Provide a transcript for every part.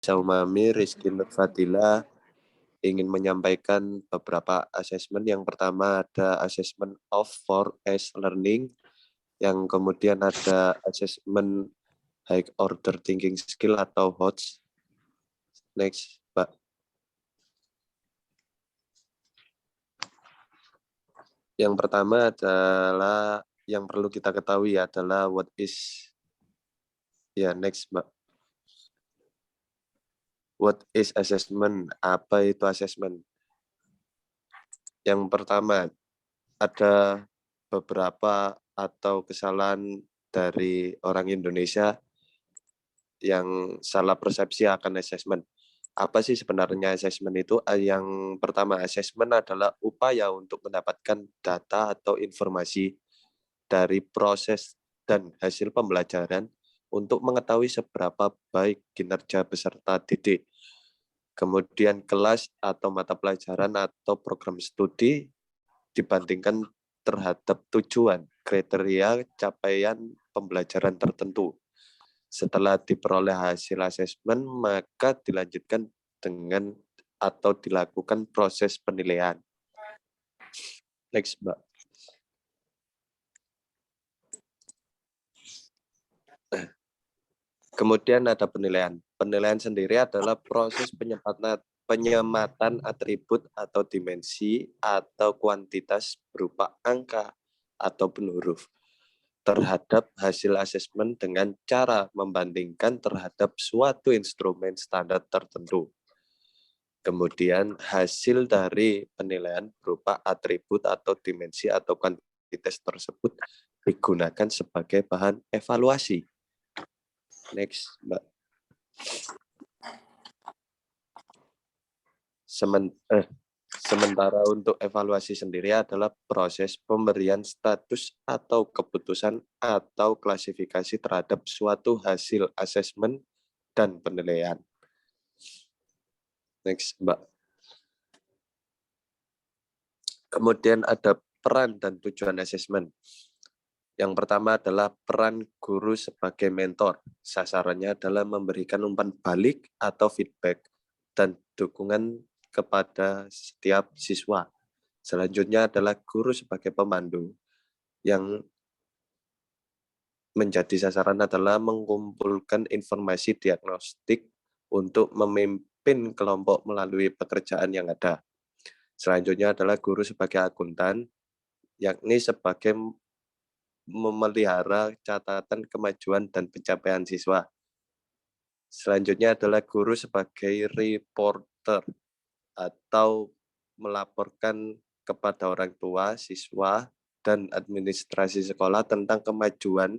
Umami, Rizky Nurfadila ingin menyampaikan beberapa asesmen. Yang pertama ada asesmen of for as learning, yang kemudian ada asesmen high order thinking skill atau HOTS. Next, Pak. Yang pertama adalah yang perlu kita ketahui adalah what is. Ya, next, Mbak. What is assessment? Apa itu assessment? Yang pertama, ada beberapa atau kesalahan dari orang Indonesia yang salah persepsi akan assessment. Apa sih sebenarnya assessment itu? Yang pertama, assessment adalah upaya untuk mendapatkan data atau informasi dari proses dan hasil pembelajaran untuk mengetahui seberapa baik kinerja peserta didik. Kemudian kelas atau mata pelajaran atau program studi dibandingkan terhadap tujuan, kriteria, capaian pembelajaran tertentu. Setelah diperoleh hasil asesmen, maka dilanjutkan dengan atau dilakukan proses penilaian. Next, Mbak. Kemudian ada penilaian. Penilaian sendiri adalah proses penyematan atribut atau dimensi atau kuantitas berupa angka ataupun huruf terhadap hasil asesmen dengan cara membandingkan terhadap suatu instrumen standar tertentu. Kemudian hasil dari penilaian berupa atribut atau dimensi atau kuantitas tersebut digunakan sebagai bahan evaluasi. Next, Mbak. Sementara untuk evaluasi sendiri adalah proses pemberian status atau keputusan atau klasifikasi terhadap suatu hasil asesmen dan penilaian. Next, Mbak. Kemudian ada peran dan tujuan asesmen. Yang pertama adalah peran guru sebagai mentor. Sasarannya adalah memberikan umpan balik atau feedback dan dukungan kepada setiap siswa. Selanjutnya adalah guru sebagai pemandu. Yang menjadi sasaran adalah mengumpulkan informasi diagnostik untuk memimpin kelompok melalui pekerjaan yang ada. Selanjutnya adalah guru sebagai akuntan, yakni sebagai memelihara catatan kemajuan dan pencapaian siswa. Selanjutnya adalah guru sebagai reporter atau melaporkan kepada orang tua, siswa, dan administrasi sekolah tentang kemajuan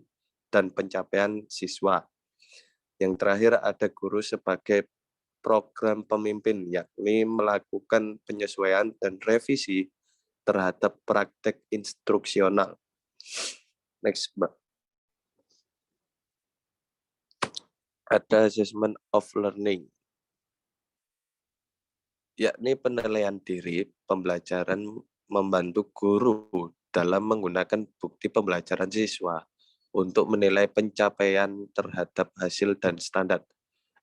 dan pencapaian siswa. Yang terakhir ada guru sebagai program pemimpin, yakni melakukan penyesuaian dan revisi terhadap praktek instruksional. Next, Mbak. Ada assessment of learning, yakni penilaian diri pembelajaran membantu guru dalam menggunakan bukti pembelajaran siswa untuk menilai pencapaian terhadap hasil dan standar.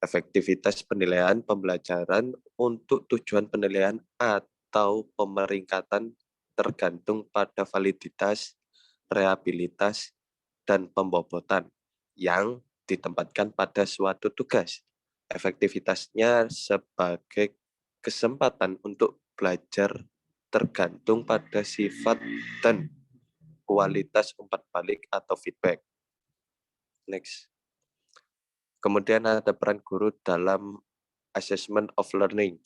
Efektivitas penilaian pembelajaran untuk tujuan penilaian atau pemeringkatan tergantung pada validitas, reliabilitas, dan pembobotan yang ditempatkan pada suatu tugas. Efektivitasnya sebagai kesempatan untuk belajar tergantung pada sifat dan kualitas umpan balik atau feedback. Next. Kemudian ada peran guru dalam assessment of learning.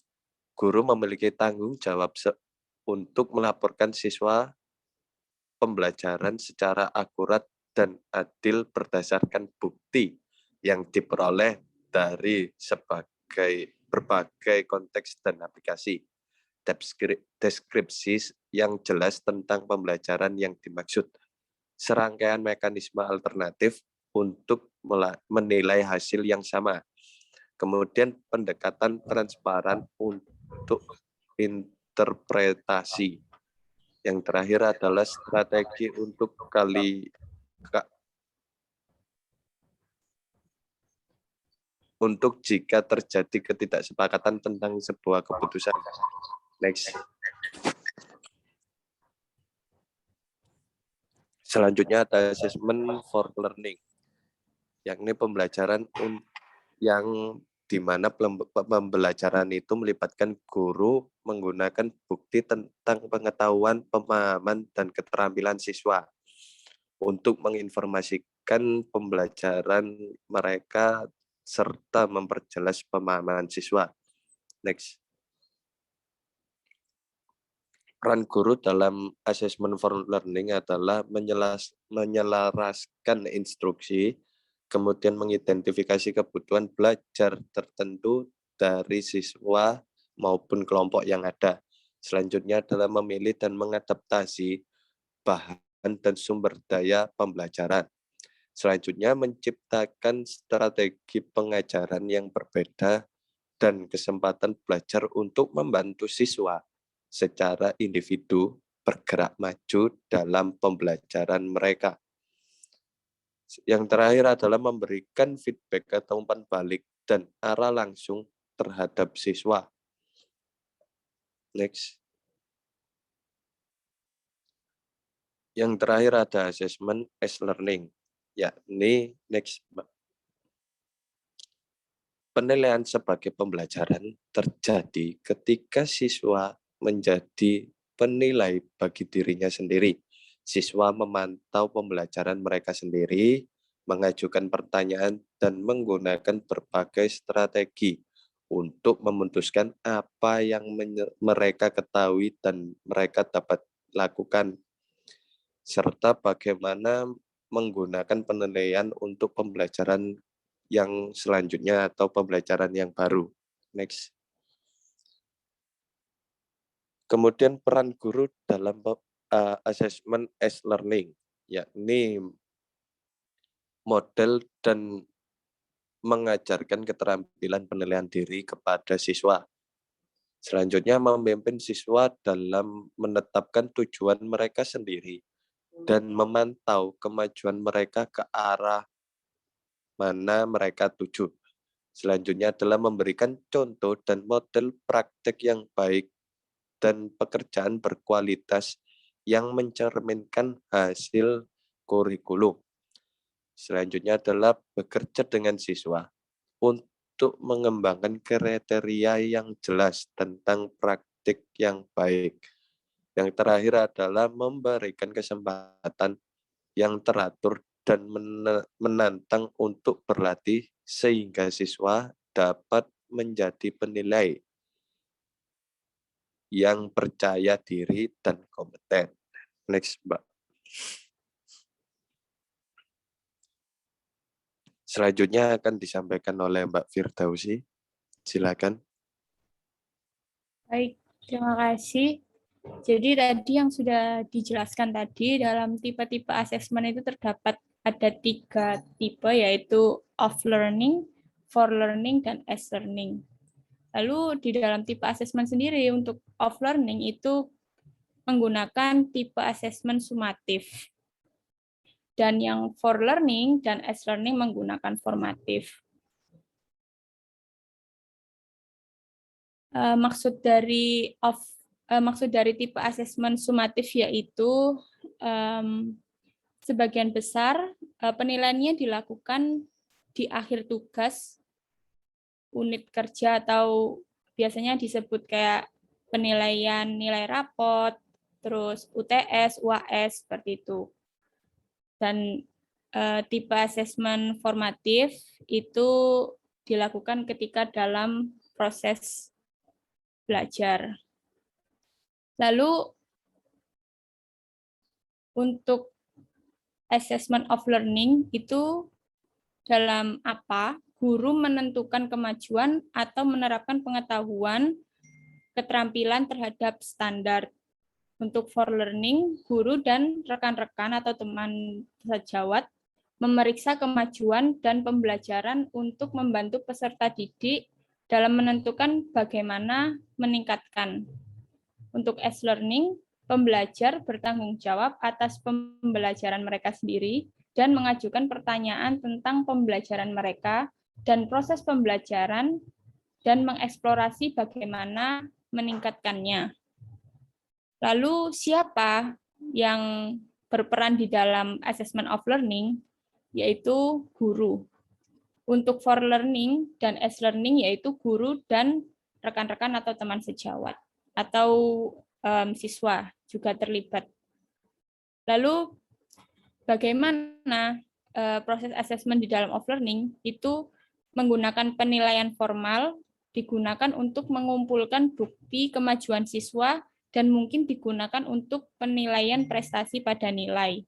Guru memiliki tanggung jawab untuk melaporkan siswa pembelajaran secara akurat dan adil berdasarkan bukti yang diperoleh dari berbagai konteks dan aplikasi. Deskripsi yang jelas tentang pembelajaran yang dimaksud. Serangkaian mekanisme alternatif untuk menilai hasil yang sama. Kemudian pendekatan transparan untuk interpretasi. Yang terakhir adalah strategi untuk untuk jika terjadi ketidaksepakatan tentang sebuah keputusan. Next. Selanjutnya ada assessment for learning, yakni pembelajaran yang di mana pembelajaran itu melibatkan guru menggunakan bukti tentang pengetahuan, pemahaman, dan keterampilan siswa untuk menginformasikan pembelajaran mereka serta memperjelas pemahaman siswa. Next. Peran guru dalam assessment for learning adalah menyelaraskan instruksi, kemudian mengidentifikasi kebutuhan belajar tertentu dari siswa maupun kelompok yang ada. Selanjutnya adalah memilih dan mengadaptasi bahan dan sumber daya pembelajaran. Selanjutnya menciptakan strategi pengajaran yang berbeda dan kesempatan belajar untuk membantu siswa secara individu bergerak maju dalam pembelajaran mereka. Yang terakhir adalah memberikan feedback atau umpan balik dan arah langsung terhadap siswa. Next. Yang terakhir ada assessment as learning, yakni next. Penilaian sebagai pembelajaran terjadi ketika siswa menjadi penilai bagi dirinya sendiri. Siswa memantau pembelajaran mereka sendiri, mengajukan pertanyaan, dan menggunakan berbagai strategi untuk memutuskan apa yang mereka ketahui dan mereka dapat lakukan, serta bagaimana menggunakan penilaian untuk pembelajaran yang selanjutnya atau pembelajaran yang baru. Next. Kemudian peran guru dalam assessment as learning, yakni model dan mengajarkan keterampilan penilaian diri kepada siswa. Selanjutnya memimpin siswa dalam menetapkan tujuan mereka sendiri dan memantau kemajuan mereka ke arah mana mereka tuju. Selanjutnya adalah memberikan contoh dan model praktek yang baik dan pekerjaan berkualitas yang mencerminkan hasil kurikulum. Selanjutnya adalah bekerja dengan siswa untuk mengembangkan kriteria yang jelas tentang praktik yang baik. Yang terakhir adalah memberikan kesempatan yang teratur dan menantang untuk berlatih sehingga siswa dapat menjadi penilai yang percaya diri dan kompeten. Next, Mbak. Selanjutnya akan disampaikan oleh Mbak Firdausi. Silakan. Baik, terima kasih. Jadi tadi yang sudah dijelaskan tadi dalam tipe-tipe asesmen itu terdapat ada 3 tipe, yaitu off learning, for learning, dan as learning. Lalu di dalam tipe asesmen sendiri untuk off learning itu menggunakan tipe asesmen sumatif. Dan yang for learning dan as learning menggunakan formatif. Maksud dari tipe asesmen sumatif yaitu sebagian besar penilaiannya dilakukan di akhir tugas unit kerja atau biasanya disebut kayak penilaian nilai rapot, terus UTS, UAS, seperti itu. Dan tipe asesmen formatif itu dilakukan ketika dalam proses belajar. Lalu untuk assessment of learning itu dalam apa guru menentukan kemajuan atau menerapkan pengetahuan keterampilan terhadap standar. Untuk for learning, guru dan rekan-rekan atau teman sejawat memeriksa kemajuan dan pembelajaran untuk membantu peserta didik dalam menentukan bagaimana meningkatkan. Untuk as learning, pembelajar bertanggung jawab atas pembelajaran mereka sendiri dan mengajukan pertanyaan tentang pembelajaran mereka dan proses pembelajaran dan mengeksplorasi bagaimana meningkatkannya. Lalu siapa yang berperan di dalam assessment of learning? Yaitu guru. Untuk for learning dan as learning yaitu guru dan rekan-rekan atau teman sejawat atau siswa juga terlibat. Lalu bagaimana proses assessment di dalam of learning itu menggunakan penilaian formal, digunakan untuk mengumpulkan bukti kemajuan siswa dan mungkin digunakan untuk penilaian prestasi pada nilai.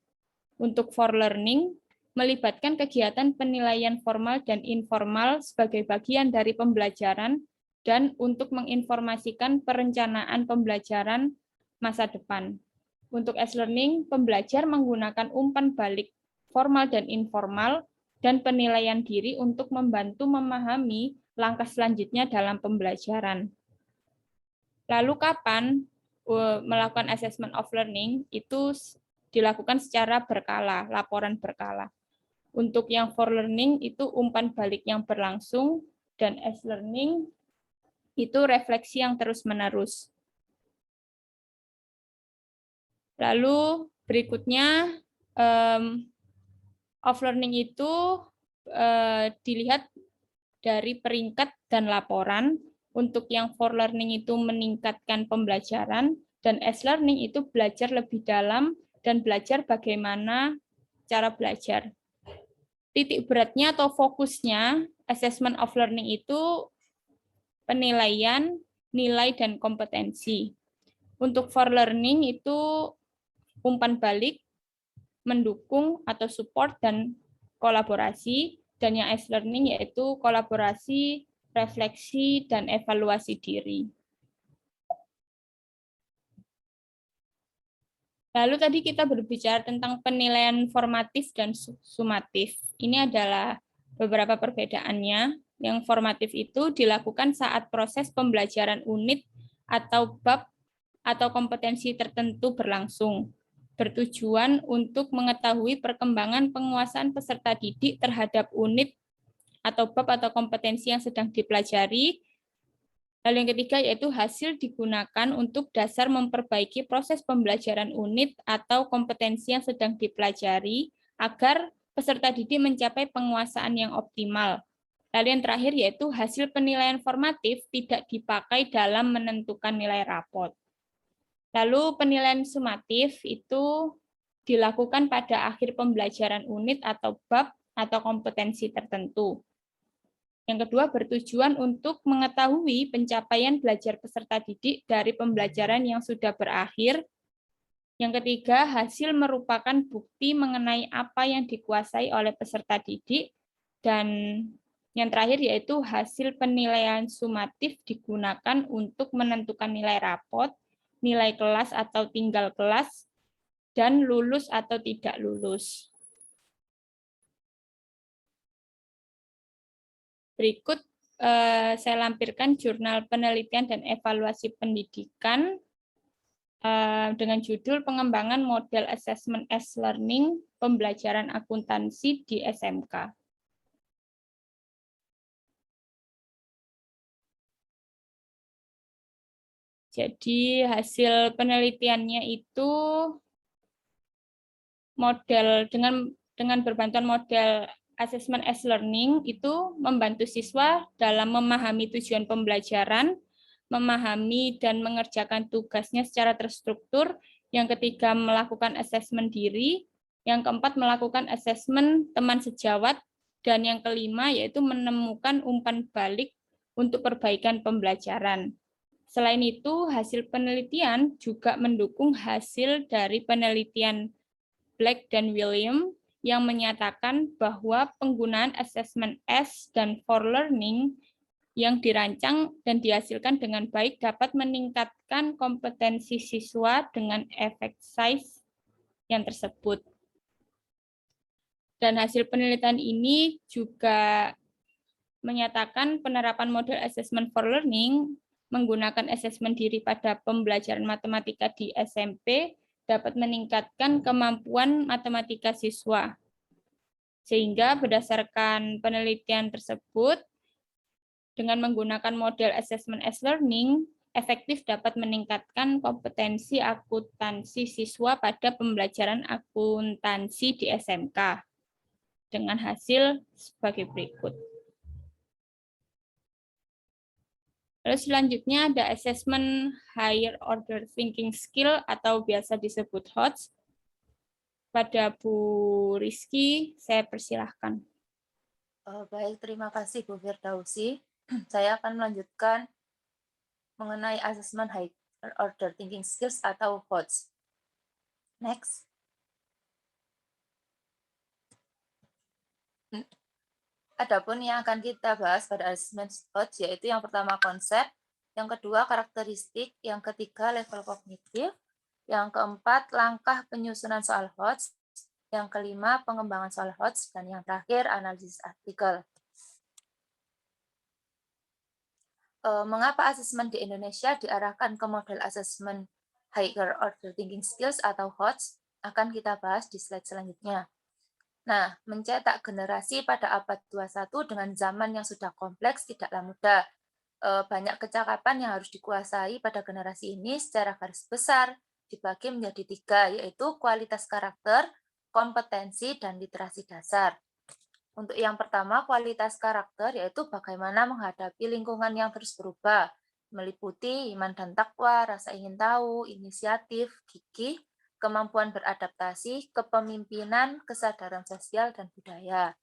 Untuk for learning, melibatkan kegiatan penilaian formal dan informal sebagai bagian dari pembelajaran dan untuk menginformasikan perencanaan pembelajaran masa depan. Untuk as learning, pembelajar menggunakan umpan balik formal dan informal dan penilaian diri untuk membantu memahami langkah selanjutnya dalam pembelajaran. Lalu kapan melakukan assessment of learning? Itu dilakukan secara berkala, laporan berkala. Untuk yang for learning itu umpan balik yang berlangsung, dan as learning itu refleksi yang terus-menerus. Lalu berikutnya, of learning itu dilihat dari peringkat dan laporan. Untuk yang for learning itu meningkatkan pembelajaran, dan as learning itu belajar lebih dalam dan belajar bagaimana cara belajar. Titik beratnya atau fokusnya assessment of learning itu penilaian, nilai, dan kompetensi. Untuk for learning itu umpan balik, mendukung atau support, dan kolaborasi. Dan yang as learning yaitu kolaborasi, refleksi, dan evaluasi diri. Lalu tadi kita berbicara tentang penilaian formatif dan sumatif. Ini adalah beberapa perbedaannya. Yang formatif itu dilakukan saat proses pembelajaran unit atau bab atau kompetensi tertentu berlangsung, bertujuan untuk mengetahui perkembangan penguasaan peserta didik terhadap unit atau bab atau kompetensi yang sedang dipelajari. Lalu yang ketiga yaitu hasil digunakan untuk dasar memperbaiki proses pembelajaran unit atau kompetensi yang sedang dipelajari agar peserta didik mencapai penguasaan yang optimal. Lalu yang terakhir yaitu hasil penilaian formatif tidak dipakai dalam menentukan nilai rapot. Lalu penilaian sumatif itu dilakukan pada akhir pembelajaran unit atau bab atau kompetensi tertentu. Yang kedua, bertujuan untuk mengetahui pencapaian belajar peserta didik dari pembelajaran yang sudah berakhir. Yang ketiga, hasil merupakan bukti mengenai apa yang dikuasai oleh peserta didik. Dan yang terakhir yaitu hasil penilaian sumatif digunakan untuk menentukan nilai rapot, nilai kelas atau tinggal kelas, dan lulus atau tidak lulus. Berikut saya lampirkan jurnal penelitian dan evaluasi pendidikan dengan judul Pengembangan Model Assessment as Learning Pembelajaran Akuntansi di SMK. Jadi hasil penelitiannya itu model dengan berbantuan model assessment as learning itu membantu siswa dalam memahami tujuan pembelajaran, memahami dan mengerjakan tugasnya secara terstruktur. Yang ketiga, melakukan asesmen diri. Yang keempat, melakukan asesmen teman sejawat. Dan yang kelima, yaitu menemukan umpan balik untuk perbaikan pembelajaran. Selain itu, hasil penelitian juga mendukung hasil dari penelitian Black dan William yang menyatakan bahwa penggunaan assessment as dan for learning yang dirancang dan dihasilkan dengan baik dapat meningkatkan kompetensi siswa dengan effect size yang tersebut. Dan hasil penelitian ini juga menyatakan penerapan model assessment for learning menggunakan asesmen diri pada pembelajaran matematika di SMP dapat meningkatkan kemampuan matematika siswa. Sehingga berdasarkan penelitian tersebut, dengan menggunakan model assessment as learning, efektif dapat meningkatkan kompetensi akuntansi siswa pada pembelajaran akuntansi di SMK dengan hasil sebagai berikut. Lalu selanjutnya ada assessment higher order thinking skill atau biasa disebut HOTS. Pada Bu Rizky, saya persilahkan. Baik, terima kasih Bu Firdausi. Saya akan melanjutkan mengenai asesmen high order thinking skills atau HOTS. Next. Adapun yang akan kita bahas pada asesmen HOTS yaitu yang pertama konsep, yang kedua karakteristik, yang ketiga level kognitif, yang keempat langkah penyusunan soal HOTS, yang kelima pengembangan soal HOTS, dan yang terakhir analisis artikel. Mengapa asesmen di Indonesia diarahkan ke model asesmen higher order thinking skills atau HOTS akan kita bahas di slide selanjutnya. Nah, mencetak generasi pada abad 21 dengan zaman yang sudah kompleks tidaklah mudah. Banyak kecakapan yang harus dikuasai pada generasi ini secara garis besar dibagi menjadi 3, yaitu kualitas karakter, kompetensi, dan literasi dasar. Untuk yang pertama, kualitas karakter, yaitu bagaimana menghadapi lingkungan yang terus berubah, meliputi iman dan takwa, rasa ingin tahu, inisiatif, gigih, kemampuan beradaptasi, kepemimpinan, kesadaran sosial, dan budaya.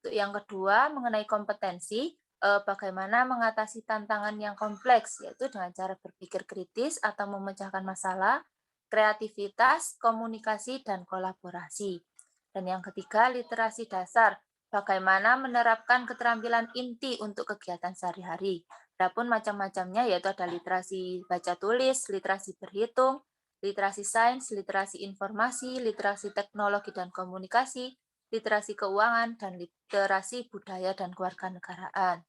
Untuk yang kedua, mengenai kompetensi, bagaimana mengatasi tantangan yang kompleks, yaitu dengan cara berpikir kritis atau memecahkan masalah, kreativitas, komunikasi, dan kolaborasi. Dan yang ketiga, literasi dasar, bagaimana menerapkan keterampilan inti untuk kegiatan sehari-hari. Adapun macam-macamnya yaitu ada literasi baca tulis, literasi berhitung, literasi sains, literasi informasi, literasi teknologi dan komunikasi, literasi keuangan, dan literasi budaya dan kewarganegaraan.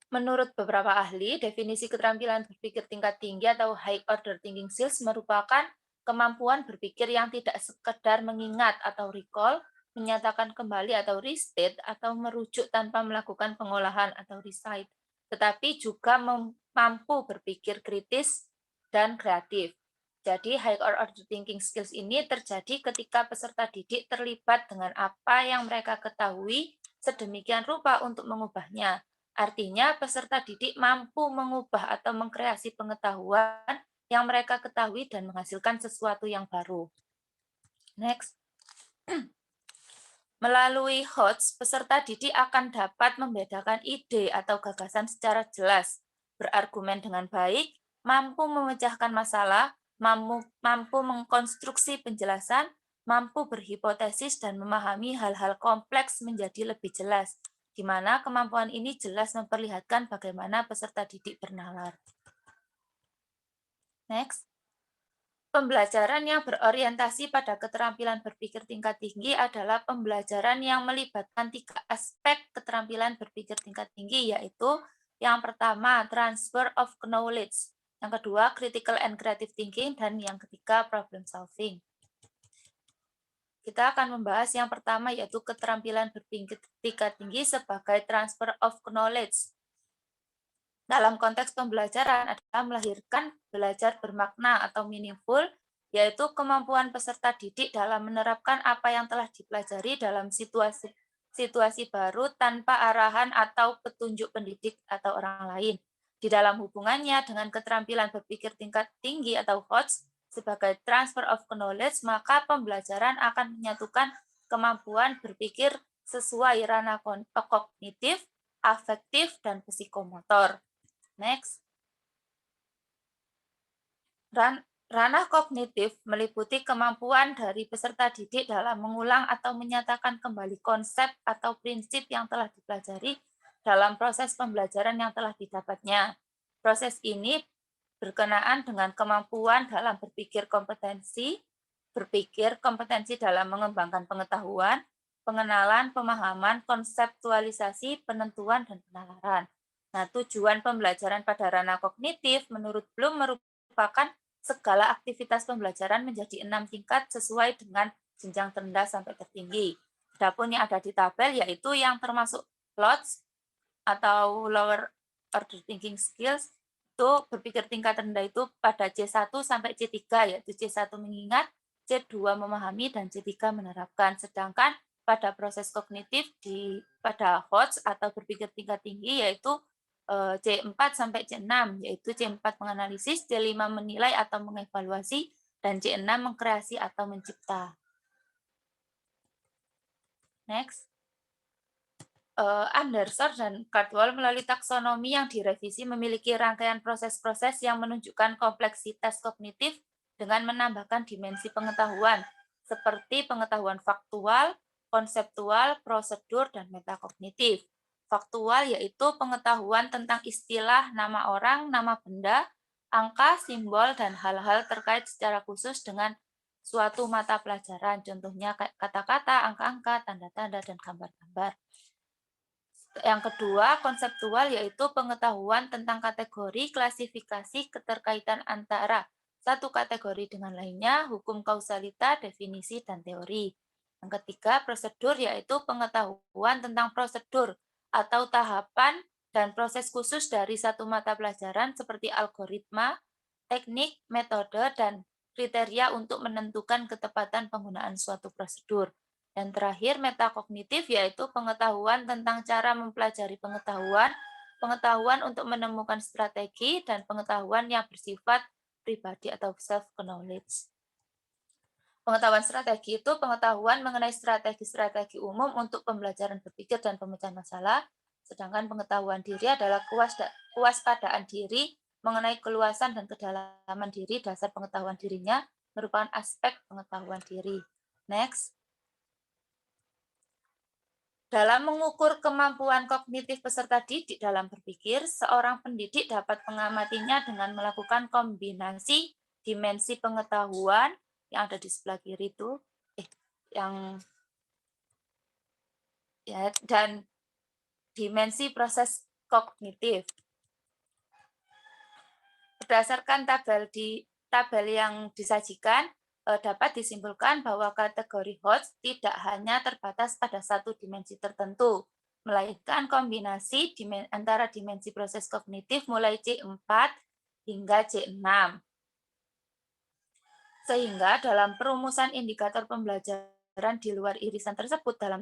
Menurut beberapa ahli, definisi keterampilan berpikir tingkat tinggi atau high order thinking skills merupakan kemampuan berpikir yang tidak sekedar mengingat atau recall, menyatakan kembali atau restate, atau merujuk tanpa melakukan pengolahan atau recite, tetapi juga mampu berpikir kritis dan kreatif. Jadi, high order thinking skills ini terjadi ketika peserta didik terlibat dengan apa yang mereka ketahui sedemikian rupa untuk mengubahnya. Artinya, peserta didik mampu mengubah atau mengkreasi pengetahuan yang mereka ketahui dan menghasilkan sesuatu yang baru. Next. Melalui HOTS, peserta didik akan dapat membedakan ide atau gagasan secara jelas, berargumen dengan baik, mampu memecahkan masalah, mampu mengkonstruksi penjelasan, mampu berhipotesis dan memahami hal-hal kompleks menjadi lebih jelas, di mana kemampuan ini jelas memperlihatkan bagaimana peserta didik bernalar. Next. Pembelajaran yang berorientasi pada keterampilan berpikir tingkat tinggi adalah pembelajaran yang melibatkan 3 aspek keterampilan berpikir tingkat tinggi, yaitu yang pertama, transfer of knowledge, yang kedua, critical and creative thinking, dan yang ketiga, problem solving. Kita akan membahas yang pertama, yaitu keterampilan berpikir tingkat tinggi sebagai transfer of knowledge. Dalam konteks pembelajaran adalah melahirkan belajar bermakna atau meaningful, yaitu kemampuan peserta didik dalam menerapkan apa yang telah dipelajari dalam situasi baru tanpa arahan atau petunjuk pendidik atau orang lain. Di dalam hubungannya dengan keterampilan berpikir tingkat tinggi atau HOTS sebagai transfer of knowledge, maka pembelajaran akan menyatukan kemampuan berpikir sesuai ranah kognitif, afektif, dan psikomotor. Next. Ranah kognitif meliputi kemampuan dari peserta didik dalam mengulang atau menyatakan kembali konsep atau prinsip yang telah dipelajari dalam proses pembelajaran yang telah didapatnya. Proses ini berkenaan dengan kemampuan dalam berpikir kompetensi dalam mengembangkan pengetahuan, pengenalan, pemahaman, konseptualisasi, penentuan, dan penalaran. Nah, tujuan pembelajaran pada ranah kognitif menurut Bloom merupakan segala aktivitas pembelajaran menjadi 6 tingkat sesuai dengan jenjang terendah sampai tertinggi. Adapun yang ada di tabel yaitu yang termasuk LOTS atau Lower Order Thinking Skills, itu berpikir tingkat rendah itu pada C1 sampai C3, yaitu C1 mengingat, C2 memahami, dan C3 menerapkan. Sedangkan pada proses kognitif pada HOTS atau berpikir tingkat tinggi yaitu C4 sampai C6, yaitu C4 menganalisis, C5 menilai atau mengevaluasi, dan C6 mengkreasi atau mencipta. Next. Anderson dan Cardwell melalui taksonomi yang direvisi memiliki rangkaian proses-proses yang menunjukkan kompleksitas kognitif dengan menambahkan dimensi pengetahuan, seperti pengetahuan faktual, konseptual, prosedur, dan metakognitif. Faktual yaitu pengetahuan tentang istilah, nama orang, nama benda, angka, simbol, dan hal-hal terkait secara khusus dengan suatu mata pelajaran, contohnya kata-kata, angka-angka, tanda-tanda, dan gambar-gambar. Yang kedua, konseptual yaitu pengetahuan tentang kategori, klasifikasi, keterkaitan antara satu kategori dengan lainnya, hukum kausalita, definisi, dan teori. Yang ketiga, prosedur yaitu pengetahuan tentang prosedur atau tahapan dan proses khusus dari satu mata pelajaran seperti algoritma, teknik, metode, dan kriteria untuk menentukan ketepatan penggunaan suatu prosedur. Dan terakhir, metakognitif yaitu pengetahuan tentang cara mempelajari pengetahuan, pengetahuan untuk menemukan strategi, dan pengetahuan yang bersifat pribadi atau self-knowledge. Pengetahuan strategi itu pengetahuan mengenai strategi-strategi umum untuk pembelajaran berpikir dan pemecahan masalah, sedangkan pengetahuan diri adalah kewaspadaan diri mengenai keluasan dan kedalaman diri, dasar pengetahuan dirinya merupakan aspek pengetahuan diri. Next. Dalam mengukur kemampuan kognitif peserta didik dalam berpikir, seorang pendidik dapat mengamatinya dengan melakukan kombinasi dimensi pengetahuan yang ada di sebelah kiri itu, dan dimensi proses kognitif. Berdasarkan tabel yang disajikan, dapat disimpulkan bahwa kategori HOTS tidak hanya terbatas pada satu dimensi tertentu, melainkan kombinasi antara dimensi proses kognitif mulai C4 hingga C6. Sehingga dalam perumusan indikator pembelajaran di luar irisan tersebut dalam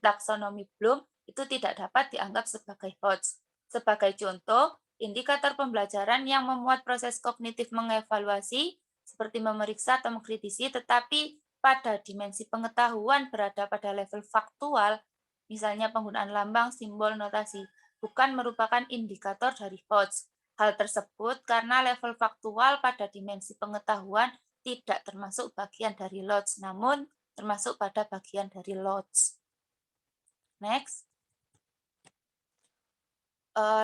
taksonomi Bloom itu tidak dapat dianggap sebagai HOTS. Sebagai contoh, indikator pembelajaran yang memuat proses kognitif mengevaluasi, seperti memeriksa atau mengkritisi, tetapi pada dimensi pengetahuan berada pada level faktual, misalnya penggunaan lambang, simbol, notasi, bukan merupakan indikator dari HOTS. Hal tersebut karena level faktual pada dimensi pengetahuan tidak termasuk bagian dari LOTS, namun termasuk pada bagian dari LOTS. Next.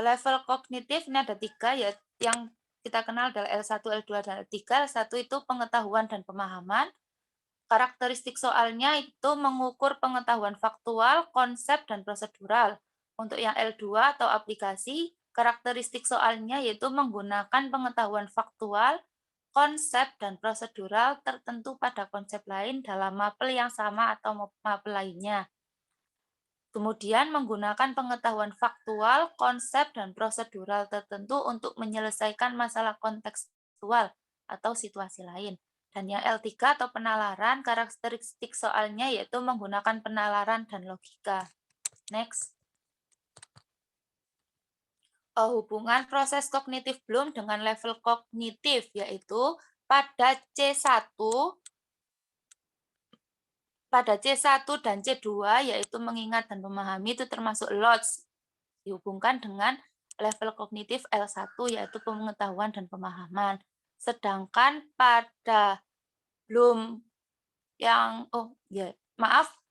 Level kognitif ini ada 3, ya, yang kita kenal adalah L1, L2, dan L3. L1 itu pengetahuan dan pemahaman. Karakteristik soalnya itu mengukur pengetahuan faktual, konsep, dan prosedural. Untuk yang L2 atau aplikasi, karakteristik soalnya yaitu menggunakan pengetahuan faktual, konsep, dan prosedural tertentu pada konsep lain dalam mapel yang sama atau mapel lainnya. Kemudian menggunakan pengetahuan faktual, konsep, dan prosedural tertentu untuk menyelesaikan masalah kontekstual atau situasi lain. Dan yang L3 atau penalaran, karakteristik soalnya yaitu menggunakan penalaran dan logika. Next. Hubungan proses kognitif Bloom dengan level kognitif, yaitu pada C1 dan C2 yaitu mengingat dan memahami itu termasuk LOTS, dihubungkan dengan level kognitif L1 yaitu pengetahuan dan pemahaman. Sedangkan pada Bloom yang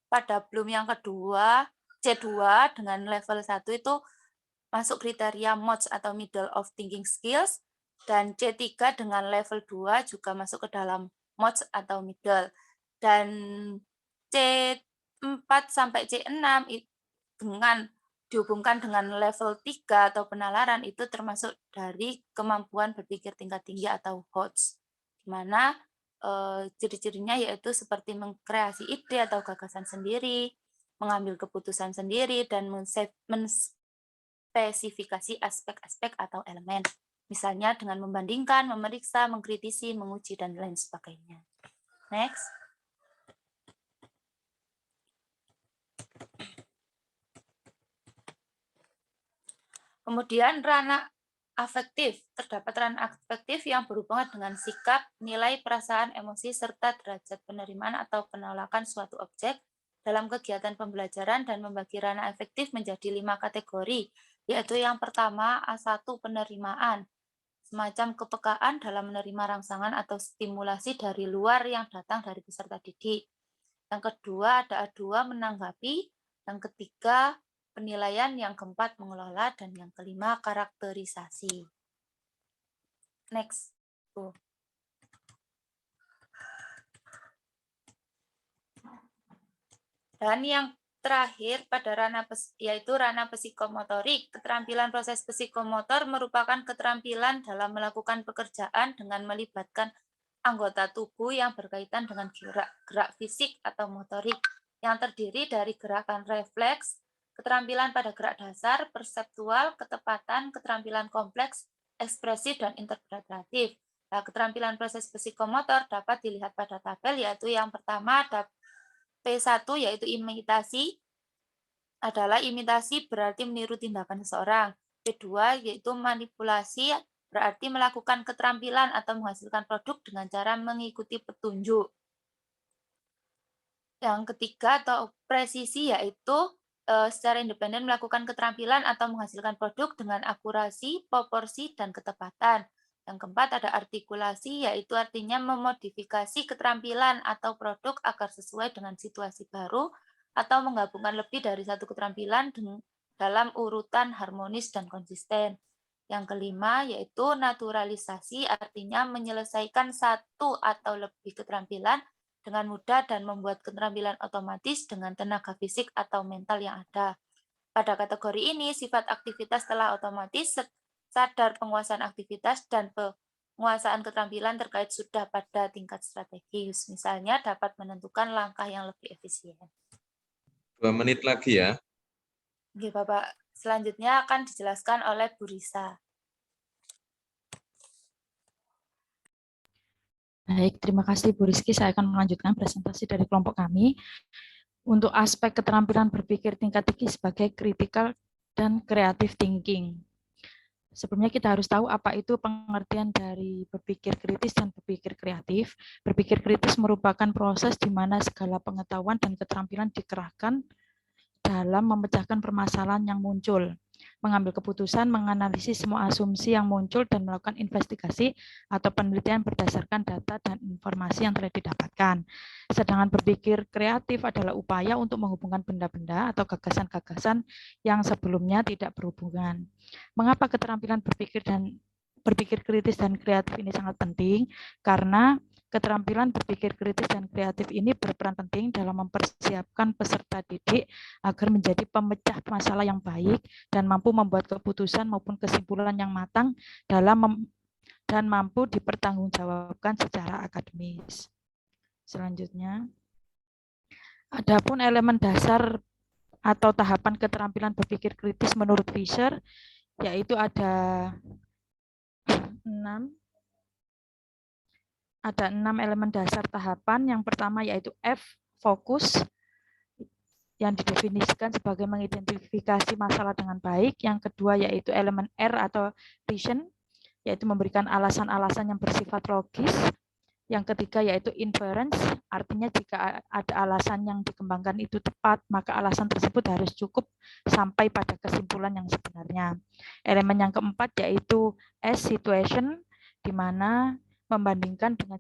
pada Bloom yang kedua C2 dengan level 1 itu masuk kriteria MODS atau Middle of Thinking Skills, dan C3 dengan level 2 juga masuk ke dalam MODS atau Middle. Dan C4 sampai C6 dengan dihubungkan dengan level 3 atau penalaran itu termasuk dari kemampuan berpikir tingkat tinggi atau HOTS, di mana ciri-cirinya yaitu seperti mengkreasi ide atau gagasan sendiri, mengambil keputusan sendiri, dan menspesifikasi aspek-aspek atau elemen. Misalnya dengan membandingkan, memeriksa, mengkritisi, menguji, dan lain sebagainya. Next. Kemudian ranah afektif. Terdapat ranah afektif yang berhubungan dengan sikap, nilai, perasaan, emosi, serta derajat penerimaan atau penolakan suatu objek dalam kegiatan pembelajaran, dan membagi ranah afektif menjadi 5 kategori, yaitu yang pertama A1 penerimaan, semacam kepekaan dalam menerima rangsangan atau stimulasi dari luar yang datang dari peserta didik. Yang kedua ada A2 menanggapi, yang ketiga penilaian, yang keempat mengelola, dan yang kelima karakterisasi. Next. Dan yang terakhir pada ranah yaitu ranah psikomotorik. Keterampilan proses psikomotor merupakan keterampilan dalam melakukan pekerjaan dengan melibatkan anggota tubuh yang berkaitan dengan gerak fisik atau motorik, yang terdiri dari gerakan refleks, keterampilan pada gerak dasar, perseptual, ketepatan, keterampilan kompleks, ekspresif, dan interpretatif. Nah, keterampilan proses psikomotor dapat dilihat pada tabel, yaitu yang pertama ada P1 yaitu imitasi, adalah imitasi berarti meniru tindakan seseorang. P2 yaitu manipulasi, berarti melakukan keterampilan atau menghasilkan produk dengan cara mengikuti petunjuk. Yang ketiga atau presisi yaitu secara independen melakukan keterampilan atau menghasilkan produk dengan akurasi, proporsi, dan ketepatan. Yang keempat ada artikulasi, yaitu artinya memodifikasi keterampilan atau produk agar sesuai dengan situasi baru atau menggabungkan lebih dari satu keterampilan dalam urutan harmonis dan konsisten. Yang kelima yaitu naturalisasi, artinya menyelesaikan satu atau lebih keterampilan dengan mudah dan membuat keterampilan otomatis dengan tenaga fisik atau mental yang ada. Pada kategori ini, sifat aktivitas telah otomatis, sadar penguasaan aktivitas, dan penguasaan keterampilan terkait sudah pada tingkat strategis. Misalnya dapat menentukan langkah yang lebih efisien. 2 menit lagi ya. Oke, Bapak. Selanjutnya akan dijelaskan oleh Bu Risa. Baik, terima kasih Bu Rizky. Saya akan melanjutkan presentasi dari kelompok kami untuk aspek keterampilan berpikir tingkat tinggi sebagai critical dan creative thinking. Sebelumnya kita harus tahu apa itu pengertian dari berpikir kritis dan berpikir kreatif. Berpikir kritis merupakan proses di mana segala pengetahuan dan keterampilan dikerahkan dalam memecahkan permasalahan yang muncul, mengambil keputusan, menganalisis semua asumsi yang muncul, dan melakukan investigasi atau penelitian berdasarkan data dan informasi yang telah didapatkan. Sedangkan berpikir kreatif adalah upaya untuk menghubungkan benda-benda atau gagasan-gagasan yang sebelumnya tidak berhubungan. Mengapa keterampilan berpikir kritis dan kreatif ini sangat penting? Karena keterampilan berpikir kritis dan kreatif ini berperan penting dalam mempersiapkan peserta didik agar menjadi pemecah masalah yang baik dan mampu membuat keputusan maupun kesimpulan yang matang dan mampu dipertanggungjawabkan secara akademis. Selanjutnya, adapun elemen dasar atau tahapan keterampilan berpikir kritis menurut Fisher, yaitu ada 6 elemen dasar tahapan. Yang pertama yaitu F, fokus, yang didefinisikan sebagai mengidentifikasi masalah dengan baik. Yang kedua yaitu elemen R atau reason, yaitu memberikan alasan-alasan yang bersifat logis. Yang ketiga yaitu inference, artinya jika ada alasan yang dikembangkan itu tepat, maka alasan tersebut harus cukup sampai pada kesimpulan yang sebenarnya. Elemen yang keempat yaitu S, situation, di mana membandingkan dengan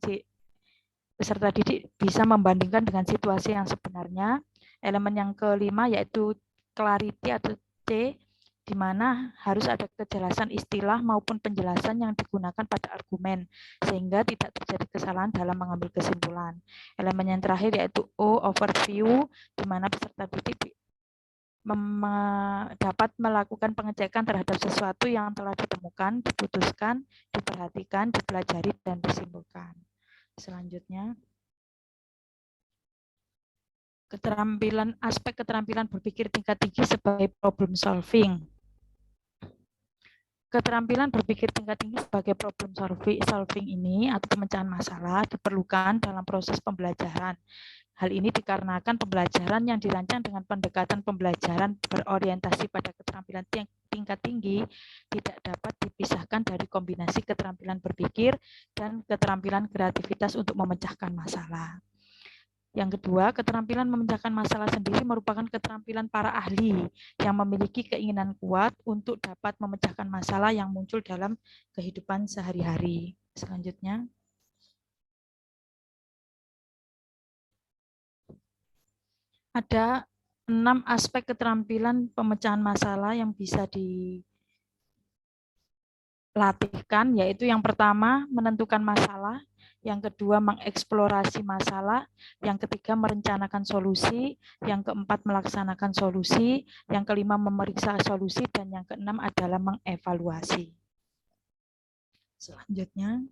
peserta didik bisa membandingkan dengan situasi yang sebenarnya. Elemen yang kelima yaitu clarity atau C, di mana harus ada kejelasan istilah maupun penjelasan yang digunakan pada argumen, sehingga tidak terjadi kesalahan dalam mengambil kesimpulan. Elemen yang terakhir yaitu O, overview, di mana peserta didik dapat melakukan pengecekan terhadap sesuatu yang telah ditemukan, diputuskan, diperhatikan, dipelajari, dan disimpulkan. Selanjutnya, aspek keterampilan berpikir tingkat tinggi sebagai problem solving. Keterampilan berpikir tingkat tinggi sebagai problem solving ini atau pemecahan masalah diperlukan dalam proses pembelajaran. Hal ini dikarenakan pembelajaran yang dirancang dengan pendekatan pembelajaran berorientasi pada keterampilan tingkat tinggi tidak dapat dipisahkan dari kombinasi keterampilan berpikir dan keterampilan kreativitas untuk memecahkan masalah. Yang kedua, keterampilan memecahkan masalah sendiri merupakan keterampilan para ahli yang memiliki keinginan kuat untuk dapat memecahkan masalah yang muncul dalam kehidupan sehari-hari. Selanjutnya, ada 6 aspek keterampilan pemecahan masalah yang bisa dilatihkan, yaitu yang pertama, menentukan masalah, yang kedua, mengeksplorasi masalah, yang ketiga, merencanakan solusi, yang keempat, melaksanakan solusi, yang kelima, memeriksa solusi, dan yang keenam adalah mengevaluasi. Selanjutnya,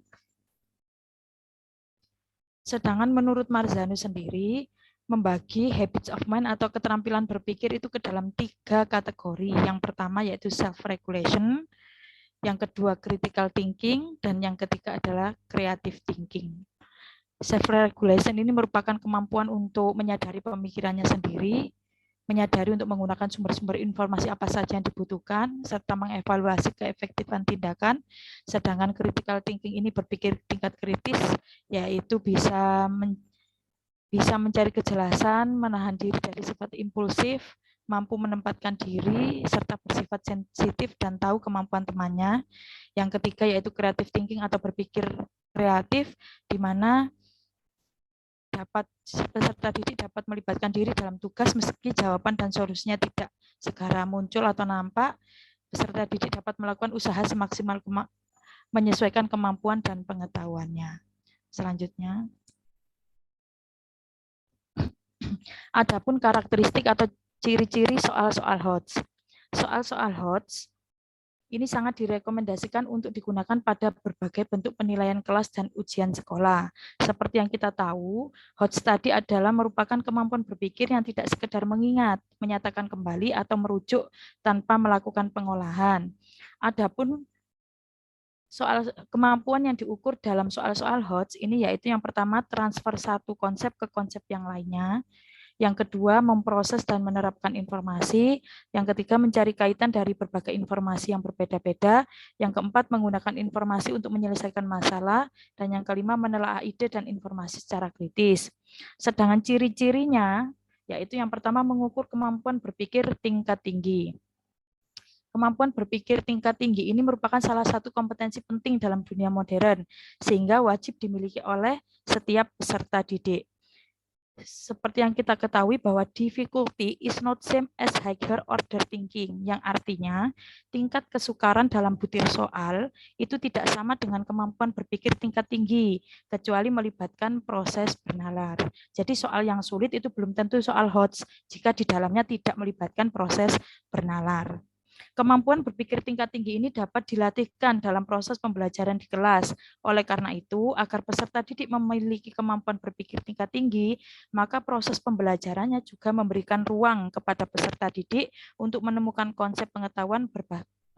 sedangkan menurut Marzano sendiri, membagi habits of mind atau keterampilan berpikir itu ke dalam 3 kategori. Yang pertama yaitu self-regulation, yang kedua critical thinking, dan yang ketiga adalah creative thinking. Self-regulation ini merupakan kemampuan untuk menyadari pemikirannya sendiri, menyadari untuk menggunakan sumber-sumber informasi apa saja yang dibutuhkan, serta mengevaluasi keefektifan tindakan. Sedangkan critical thinking ini berpikir tingkat kritis, yaitu bisa mencari kejelasan, menahan diri dari sifat impulsif, mampu menempatkan diri, serta bersifat sensitif dan tahu kemampuan temannya. Yang ketiga yaitu creative thinking atau berpikir kreatif, di mana peserta didik dapat melibatkan diri dalam tugas meski jawaban dan solusinya tidak segera muncul atau nampak. Peserta didik dapat melakukan usaha semaksimal menyesuaikan kemampuan dan pengetahuannya. Selanjutnya, adapun karakteristik atau ciri-ciri soal-soal HOTS. Soal-soal HOTS ini sangat direkomendasikan untuk digunakan pada berbagai bentuk penilaian kelas dan ujian sekolah. Seperti yang kita tahu, HOTS tadi adalah merupakan kemampuan berpikir yang tidak sekedar mengingat, menyatakan kembali, atau merujuk tanpa melakukan pengolahan. Adapun soal kemampuan yang diukur dalam soal-soal HOTS ini yaitu yang pertama transfer satu konsep ke konsep yang lainnya, yang kedua memproses dan menerapkan informasi, yang ketiga mencari kaitan dari berbagai informasi yang berbeda-beda, yang keempat menggunakan informasi untuk menyelesaikan masalah, dan yang kelima menelaah ide dan informasi secara kritis. Sedangkan ciri-cirinya yaitu yang pertama mengukur kemampuan berpikir tingkat tinggi. Kemampuan berpikir tingkat tinggi ini merupakan salah satu kompetensi penting dalam dunia modern, sehingga wajib dimiliki oleh setiap peserta didik. Seperti yang kita ketahui bahwa difficulty is not same as higher order thinking, yang artinya tingkat kesukaran dalam butir soal itu tidak sama dengan kemampuan berpikir tingkat tinggi, kecuali melibatkan proses bernalar. Jadi soal yang sulit itu belum tentu soal HOTS jika di dalamnya tidak melibatkan proses bernalar. Kemampuan berpikir tingkat tinggi ini dapat dilatihkan dalam proses pembelajaran di kelas. Oleh karena itu, agar peserta didik memiliki kemampuan berpikir tingkat tinggi, maka proses pembelajarannya juga memberikan ruang kepada peserta didik untuk menemukan konsep pengetahuan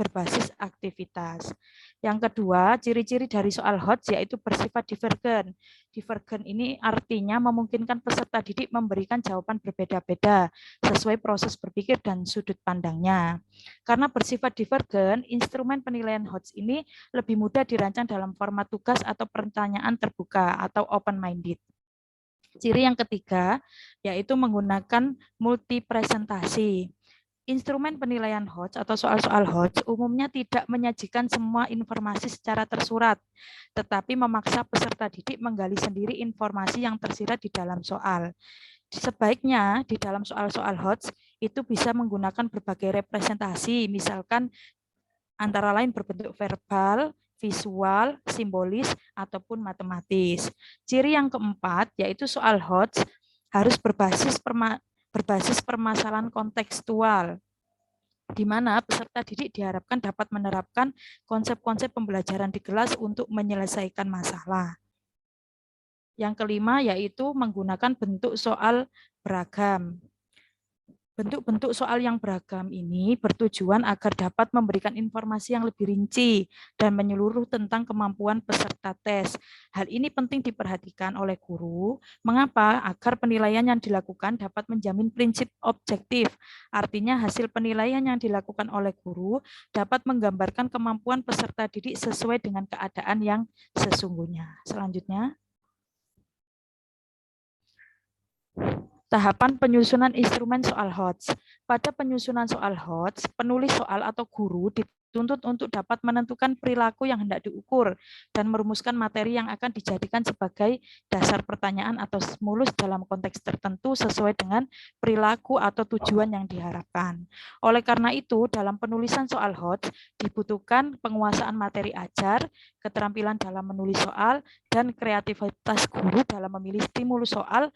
berbasis aktivitas. Yang kedua, ciri-ciri dari soal HOTS yaitu bersifat divergen. Divergen ini artinya memungkinkan peserta didik memberikan jawaban berbeda-beda sesuai proses berpikir dan sudut pandangnya. Karena bersifat divergen, instrumen penilaian HOTS ini lebih mudah dirancang dalam format tugas atau pertanyaan terbuka atau open-minded. Ciri yang ketiga yaitu menggunakan multi-presentasi. Instrumen penilaian HOTS atau soal-soal HOTS umumnya tidak menyajikan semua informasi secara tersurat, tetapi memaksa peserta didik menggali sendiri informasi yang tersirat di dalam soal. Sebaiknya di dalam soal-soal HOTS itu bisa menggunakan berbagai representasi, misalkan antara lain berbentuk verbal, visual, simbolis, ataupun matematis. Ciri yang keempat yaitu soal HOTS harus berbasis berbasis permasalahan kontekstual, di mana peserta didik diharapkan dapat menerapkan konsep-konsep pembelajaran di kelas untuk menyelesaikan masalah. Yang kelima yaitu menggunakan bentuk soal beragam. Bentuk-bentuk soal yang beragam ini bertujuan agar dapat memberikan informasi yang lebih rinci dan menyeluruh tentang kemampuan peserta tes. Hal ini penting diperhatikan oleh guru. Mengapa? Agar penilaian yang dilakukan dapat menjamin prinsip objektif. Artinya hasil penilaian yang dilakukan oleh guru dapat menggambarkan kemampuan peserta didik sesuai dengan keadaan yang sesungguhnya. Selanjutnya. Tahapan penyusunan instrumen soal HOTS. Pada penyusunan soal HOTS, penulis soal atau guru dituntut untuk dapat menentukan perilaku yang hendak diukur dan merumuskan materi yang akan dijadikan sebagai dasar pertanyaan atau stimulus dalam konteks tertentu sesuai dengan perilaku atau tujuan yang diharapkan. Oleh karena itu, dalam penulisan soal HOTS dibutuhkan penguasaan materi ajar, keterampilan dalam menulis soal, dan kreativitas guru dalam memilih stimulus soal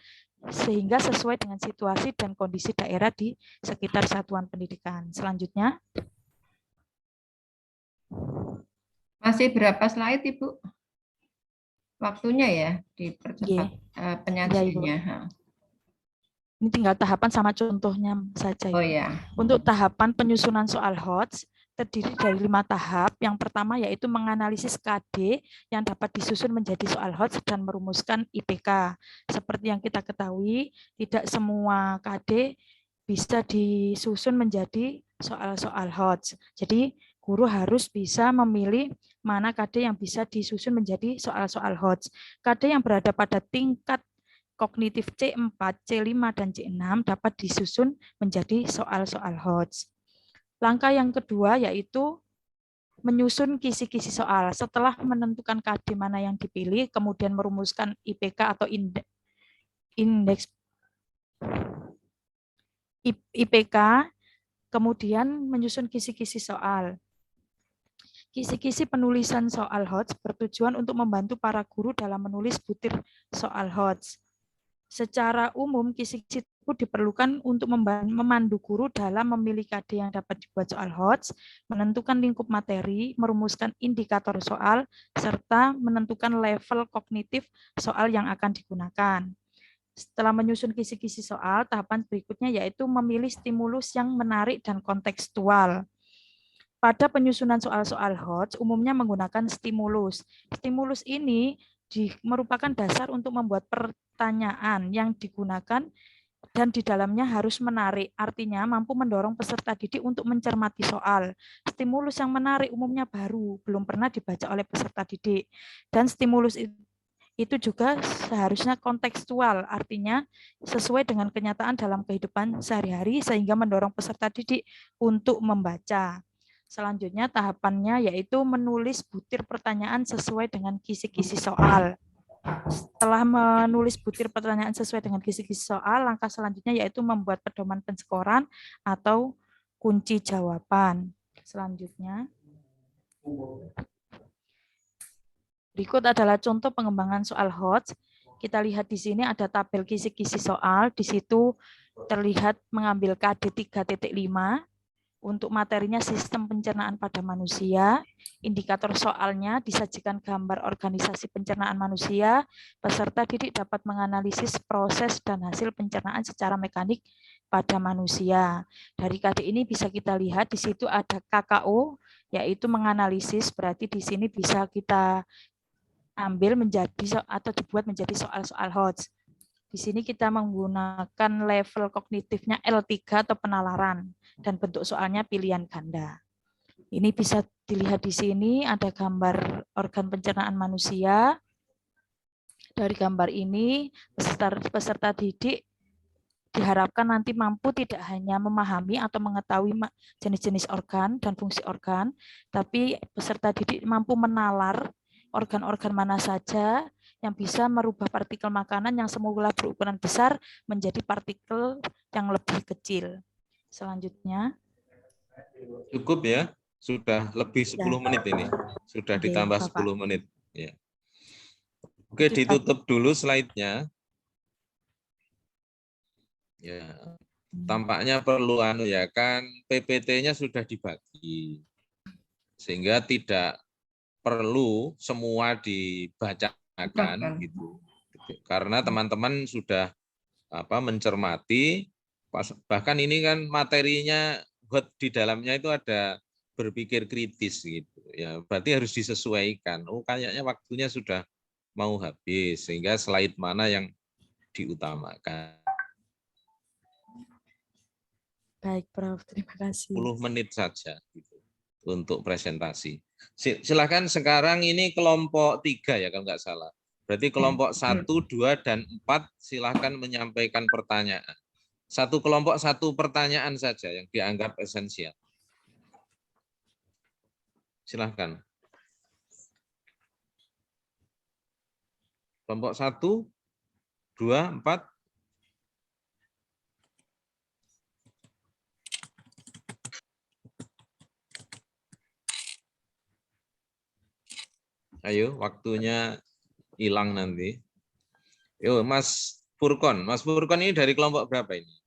sehingga sesuai dengan situasi dan kondisi daerah di sekitar satuan pendidikan. Selanjutnya. Masih berapa slide, Ibu? Waktunya ya, dipercepat penyajiannya. Ini tinggal tahapan sama contohnya saja. Oh ya. Untuk tahapan penyusunan soal HOTS, terdiri dari 5 tahap. Yang pertama yaitu menganalisis KD yang dapat disusun menjadi soal HOTS dan merumuskan IPK. Seperti yang kita ketahui, tidak semua KD bisa disusun menjadi soal-soal HOTS. Jadi guru harus bisa memilih mana KD yang bisa disusun menjadi soal-soal HOTS. KD yang berada pada tingkat kognitif C4, C5, dan C6 dapat disusun menjadi soal-soal HOTS. Langkah yang kedua yaitu menyusun kisi-kisi soal. Setelah menentukan KD mana yang dipilih, kemudian merumuskan IPK atau indeks IPK, kemudian menyusun kisi-kisi soal. Kisi-kisi penulisan soal HOTS bertujuan untuk membantu para guru dalam menulis butir soal HOTS. Secara umum, kisi-kisi itu diperlukan untuk memandu guru dalam memilih KD yang dapat dibuat soal HOTS, menentukan lingkup materi, merumuskan indikator soal, serta menentukan level kognitif soal yang akan digunakan. Setelah menyusun kisi-kisi soal, tahapan berikutnya yaitu memilih stimulus yang menarik dan kontekstual. Pada penyusunan soal-soal HOTS, umumnya menggunakan stimulus. Stimulus ini merupakan dasar untuk membuat pertanyaan yang digunakan dan di dalamnya harus menarik, artinya mampu mendorong peserta didik untuk mencermati soal. Stimulus yang menarik umumnya baru, belum pernah dibaca oleh peserta didik. Dan stimulus itu juga seharusnya kontekstual, artinya sesuai dengan kenyataan dalam kehidupan sehari-hari sehingga mendorong peserta didik untuk membaca. Selanjutnya tahapannya yaitu menulis butir pertanyaan sesuai dengan kisi-kisi soal. Setelah menulis butir pertanyaan sesuai dengan kisi-kisi soal, langkah selanjutnya yaitu membuat pedoman penskoran atau kunci jawaban. Selanjutnya. Berikut adalah contoh pengembangan soal HOTS. Kita lihat di sini ada tabel kisi-kisi soal. Di situ terlihat mengambil KD 3.5. Untuk materinya sistem pencernaan pada manusia, indikator soalnya disajikan gambar organisasi pencernaan manusia, peserta didik dapat menganalisis proses dan hasil pencernaan secara mekanik pada manusia. Dari KD ini bisa kita lihat di situ ada KKO, yaitu menganalisis, berarti di sini bisa kita ambil menjadi atau dibuat menjadi soal-soal HOTS. Di sini kita menggunakan level kognitifnya L3 atau penalaran dan bentuk soalnya pilihan ganda. Ini bisa dilihat di sini ada gambar organ pencernaan manusia. Dari gambar ini peserta didik diharapkan nanti mampu tidak hanya memahami atau mengetahui jenis-jenis organ dan fungsi organ, tapi peserta didik mampu menalar organ-organ mana saja yang bisa merubah partikel makanan yang semula berukuran besar menjadi partikel yang lebih kecil. Selanjutnya. Cukup ya, sudah lebih 10 menit ini. Sudah ditambah 10 menit. Ya. Oke, ditutup dulu slide-nya. Ya. tampaknya perlu ya kan PPT-nya sudah dibagi sehingga tidak perlu semua dibacakan gitu. Karena teman-teman sudah mencermati, bahkan ini kan materinya buat di dalamnya itu ada berpikir kritis gitu ya, berarti harus disesuaikan. Oh kayaknya waktunya sudah mau habis sehingga slide mana yang diutamakan. Baik, Prof. Terima kasih. 10 menit saja gitu, untuk presentasi. Silakan sekarang ini kelompok 3 ya kalau nggak salah. Berarti kelompok 1, 2, dan 4 silakan menyampaikan pertanyaan. Satu kelompok 1 pertanyaan saja yang dianggap esensial. Silakan. Kelompok 1, 2, 4. Ayo, waktunya hilang nanti. Yo, Mas Furkon. Mas Furkon ini dari kelompok berapa ini?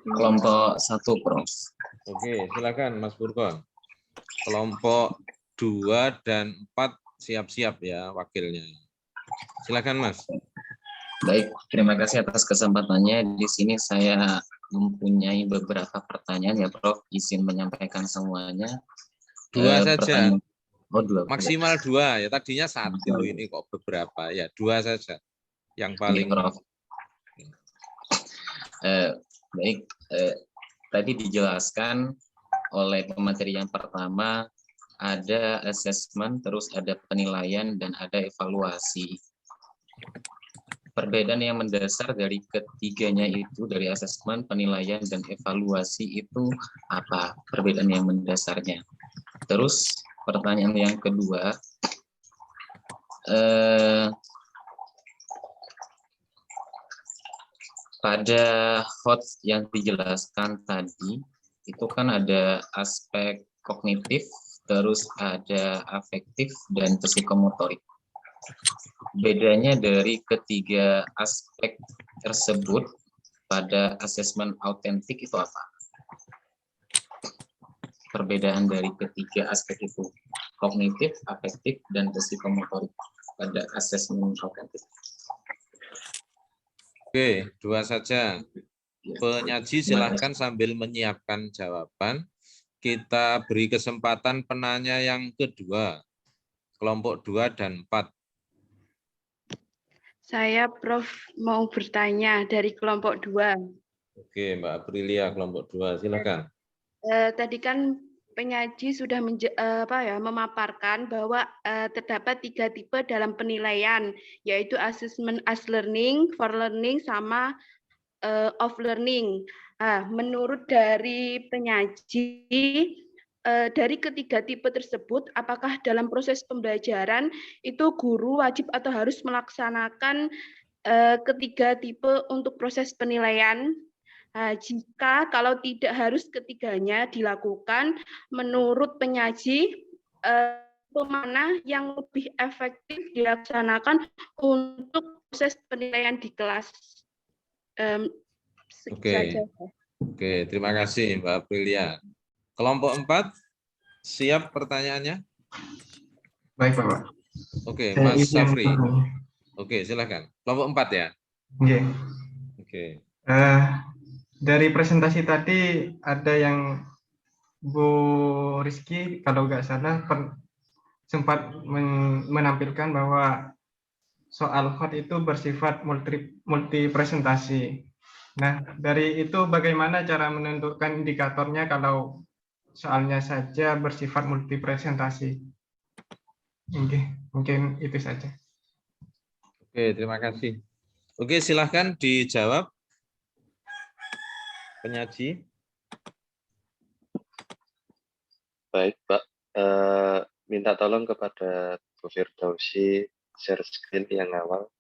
Kelompok 1, Prof. Oke, silakan Mas Furkon. Kelompok 2 dan 4 siap-siap ya wakilnya. Silakan Mas. Baik, terima kasih atas kesempatannya. Di sini saya mempunyai beberapa pertanyaan ya, Prof. Izin menyampaikan semuanya. 2 saja. Oh, 2. Maksimal 2 ya. Tadinya 1 ini kok beberapa ya. 2 saja. Yang paling. Prof. Baik, tadi dijelaskan oleh pemateri yang pertama ada assessment, terus ada penilaian dan ada evaluasi. Perbedaan yang mendasar dari ketiganya itu, dari assessment, penilaian, dan evaluasi itu apa perbedaan yang mendasarnya? Terus pertanyaan yang kedua, pada HOTS yang dijelaskan tadi, itu kan ada aspek kognitif, terus ada afektif, dan psikomotorik. Bedanya dari ketiga aspek tersebut pada asesmen autentik itu apa? Perbedaan dari ketiga aspek itu, kognitif, afektif, dan psikomotorik pada asesmen autentik. Oke, 2 saja. Penyaji silahkan sambil menyiapkan jawaban. Kita beri kesempatan penanya yang kedua, kelompok 2 dan 4. Saya Prof mau bertanya dari kelompok 2. Oke, Mbak Aprilia, kelompok 2, silakan. Tadi kan penyaji sudah memaparkan bahwa terdapat 3 tipe dalam penilaian, yaitu assessment as learning, for learning, sama of learning. Menurut dari penyaji, dari ketiga tipe tersebut, apakah dalam proses pembelajaran itu guru wajib atau harus melaksanakan ketiga tipe untuk proses penilaian? Jika kalau tidak harus ketiganya dilakukan, menurut penyaji, mana yang lebih efektif dilaksanakan untuk proses penilaian di kelas? Oke, terima kasih Mbak Aprilia. Kelompok 4, siap pertanyaannya? Baik, Bapak. Oke, Mas Safri. Oke, silakan. Kelompok 4 ya? Oke. Oke. Dari presentasi tadi ada yang Bu Rizky kalau nggak salah sempat menampilkan bahwa soal HOT itu bersifat multi presentasi. Nah, dari itu bagaimana cara menentukan indikatornya kalau soalnya saja bersifat multi presentasi? Mungkin itu saja. Oke, terima kasih. Oke, silahkan dijawab. Penyaji. Baik, Pak. Minta tolong kepada Bu Firdausi share screen yang awal.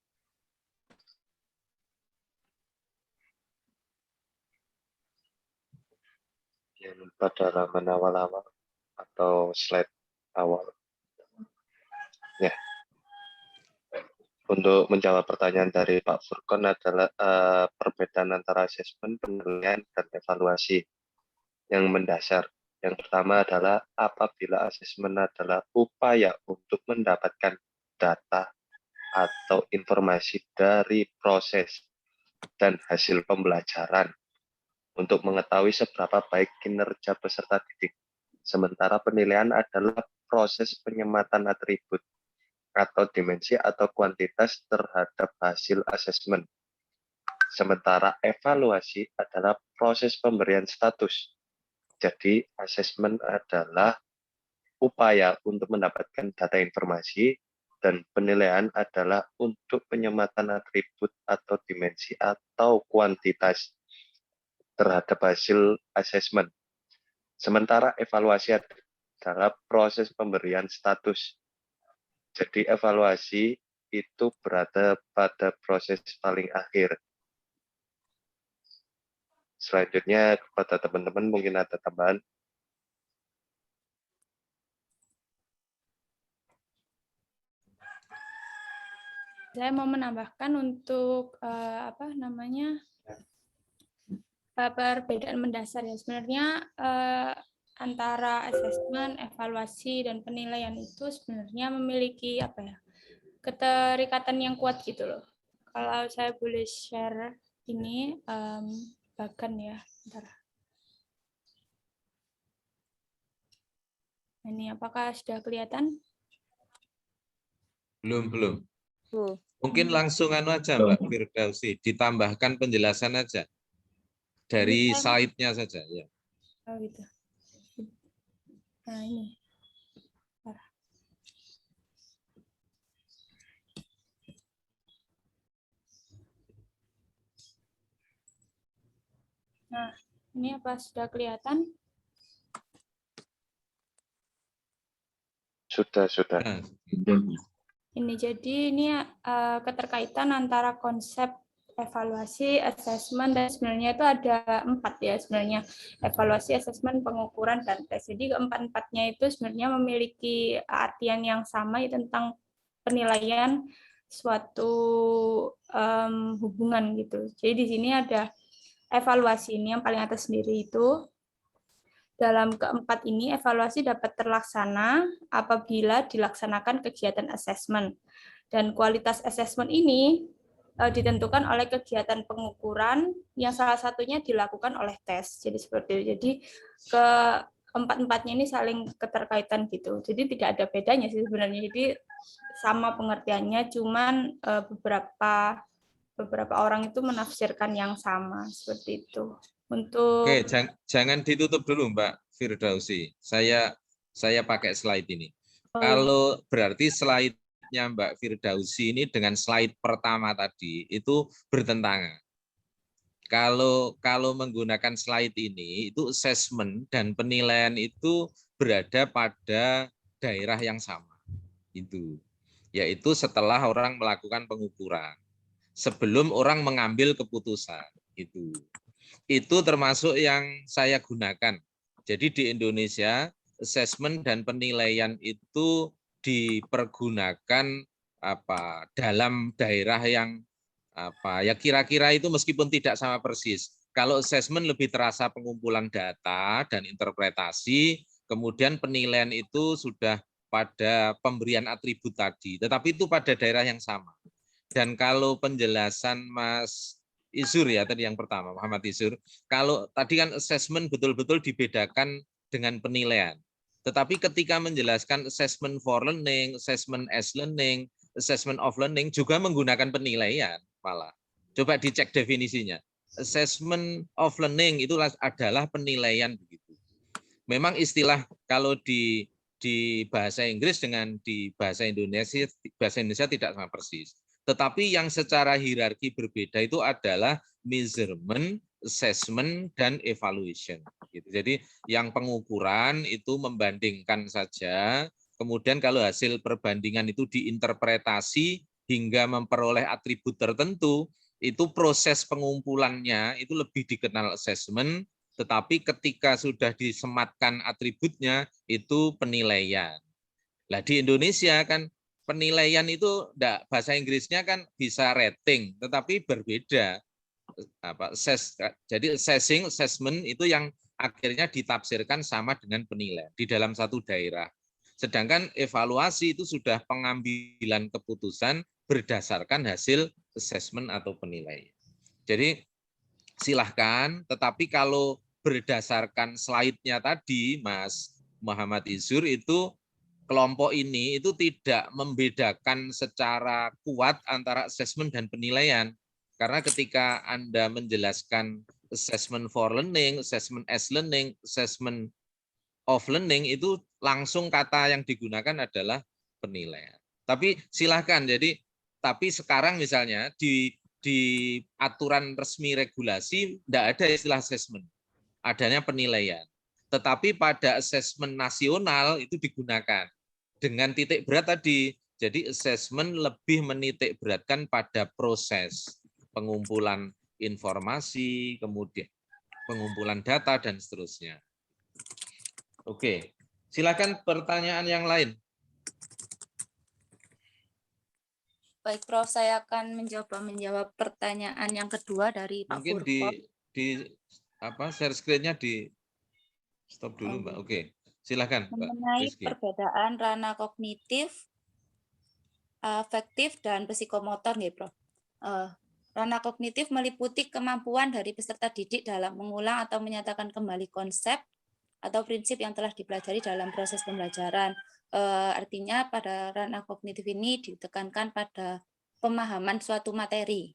Yang pada halaman awal-awal atau slide awal. Ya. Untuk menjawab pertanyaan dari Pak Furkon adalah perbedaan antara asesmen, penilaian, dan evaluasi yang mendasar. Yang pertama adalah apabila asesmen adalah upaya untuk mendapatkan data atau informasi dari proses dan hasil pembelajaran untuk mengetahui seberapa baik kinerja peserta didik. Sementara penilaian adalah proses penyematan atribut atau dimensi atau kuantitas terhadap hasil asesmen. Sementara evaluasi adalah proses pemberian status. Jadi asesmen adalah upaya untuk mendapatkan data informasi dan penilaian adalah untuk penyematan atribut atau dimensi atau kuantitas terhadap hasil asesmen. Sementara evaluasi adalah proses pemberian status. Jadi evaluasi itu berada pada proses paling akhir. Selanjutnya kepada teman-teman mungkin ada tambahan. Saya mau menambahkan untuk perbedaan mendasar ya. Sebenarnya antara asesmen, evaluasi, dan penilaian itu sebenarnya memiliki keterikatan yang kuat gitu loh. Kalau saya boleh share ini bahkan ya, bentar. Ini apakah sudah kelihatan? Belum. Mungkin langsung aja Mbak Firdausi, ditambahkan penjelasan aja dari slide-nya saja ya. Oh gitu. Nah ini. Nah, ini apa sudah kelihatan? Sudah. Ini jadi ini keterkaitan antara konsep evaluasi, asesmen, dan sebenarnya itu ada 4 ya sebenarnya. Evaluasi, asesmen, pengukuran, dan tes. Jadi keempat-empatnya itu sebenarnya memiliki artian yang sama ya, tentang penilaian suatu hubungan gitu. Jadi di sini ada evaluasi ini yang paling atas sendiri itu. Dalam keempat ini, evaluasi dapat terlaksana apabila dilaksanakan kegiatan asesmen. Dan kualitas asesmen ini ditentukan oleh kegiatan pengukuran yang salah satunya dilakukan oleh tes. Jadi seperti itu. Jadi keempat-empatnya ini saling keterkaitan gitu. Jadi tidak ada bedanya sih sebenarnya. Jadi sama pengertiannya, cuman beberapa orang itu menafsirkan yang sama seperti itu. Oke, jangan ditutup dulu Mbak Firdausi. Saya pakai slide ini. Kalau berarti slide-nya Mbak Firdausi ini dengan slide pertama tadi itu bertentangan. Kalau menggunakan slide ini, itu assessment dan penilaian itu berada pada daerah yang sama. Yaitu setelah orang melakukan pengukuran. Sebelum orang mengambil keputusan. Itu termasuk yang saya gunakan. Jadi di Indonesia, assessment dan penilaian itu dipergunakan dalam daerah yang kira-kira itu meskipun tidak sama persis. Kalau assessment lebih terasa pengumpulan data dan interpretasi, kemudian penilaian itu sudah pada pemberian atribut tadi, tetapi itu pada daerah yang sama. Dan kalau penjelasan Mas Isur ya tadi yang pertama, Muhammad Isur, kalau tadi kan assessment betul-betul dibedakan dengan penilaian. Tetapi ketika menjelaskan assessment for learning, assessment as learning, assessment of learning juga menggunakan penilaian malah. Coba dicek definisinya. Assessment of learning itu adalah penilaian begitu. Memang istilah kalau di bahasa Inggris dengan di bahasa Indonesia tidak sama persis. Tetapi yang secara hierarki berbeda itu adalah measurement, assessment, dan evaluation. Jadi yang pengukuran itu membandingkan saja, kemudian kalau hasil perbandingan itu diinterpretasi hingga memperoleh atribut tertentu, itu proses pengumpulannya itu lebih dikenal assessment, tetapi ketika sudah disematkan atributnya itu penilaian. Nah di Indonesia kan penilaian itu bahasa Inggrisnya kan bisa rating, tetapi berbeda. Jadi assessing, assessment itu yang akhirnya ditafsirkan sama dengan penilaian di dalam satu daerah. Sedangkan evaluasi itu sudah pengambilan keputusan berdasarkan hasil assessment atau penilaian. Jadi silahkan, tetapi kalau berdasarkan slide-nya tadi, Mas Muhammad Izur, itu kelompok ini itu tidak membedakan secara kuat antara assessment dan penilaian. Karena ketika Anda menjelaskan assessment for learning, assessment as learning, assessment of learning, itu langsung kata yang digunakan adalah penilaian. Tapi silahkan, jadi tapi sekarang misalnya di aturan resmi regulasi tidak ada istilah assessment, adanya penilaian. Tetapi pada assessment nasional itu digunakan dengan titik berat tadi. Jadi assessment lebih menitik beratkan pada proses pengumpulan informasi, kemudian pengumpulan data, dan seterusnya. Oke, silakan pertanyaan yang lain. Baik, Prof, saya akan menjawab pertanyaan yang kedua dari Pak Mungkin Furkon. Share screen-nya di stop dulu, Mbak. Oke, silakan, Mbak Mengenai Rizky. perbedaan ranah kognitif, afektif, dan psikomotor, nih, Prof. Ranah kognitif meliputi kemampuan dari peserta didik dalam mengulang atau menyatakan kembali konsep atau prinsip yang telah dipelajari dalam proses pembelajaran. Artinya pada ranah kognitif ini ditekankan pada pemahaman suatu materi.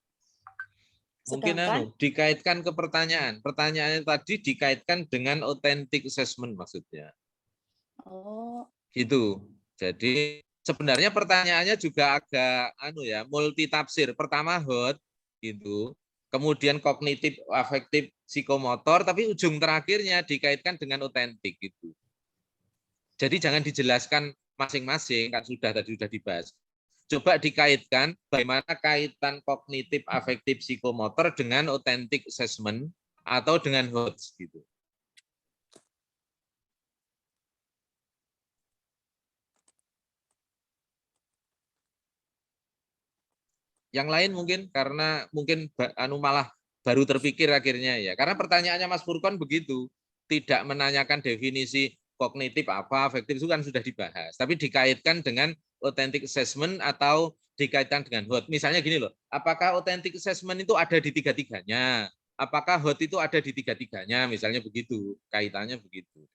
Mungkin dikaitkan ke pertanyaan. Pertanyaannya tadi dikaitkan dengan authentic assessment maksudnya. Oh. Gitu. Jadi sebenarnya pertanyaannya juga agak multi tafsir. Pertama hot gitu. Kemudian kognitif, afektif, psikomotor, tapi ujung terakhirnya dikaitkan dengan otentik gitu. Jadi jangan dijelaskan masing-masing, kan sudah dibahas. Coba dikaitkan bagaimana kaitan kognitif, afektif, psikomotor dengan authentic assessment atau dengan HOTS gitu. Yang lain mungkin karena malah baru terpikir akhirnya ya. Karena pertanyaannya Mas Furkon begitu, tidak menanyakan definisi kognitif apa, afektif itu kan sudah dibahas. Tapi dikaitkan dengan authentic assessment atau dikaitkan dengan HOT. Misalnya gini loh, apakah authentic assessment itu ada di tiga-tiganya? Apakah HOT itu ada di tiga-tiganya? Misalnya begitu, kaitannya begitu.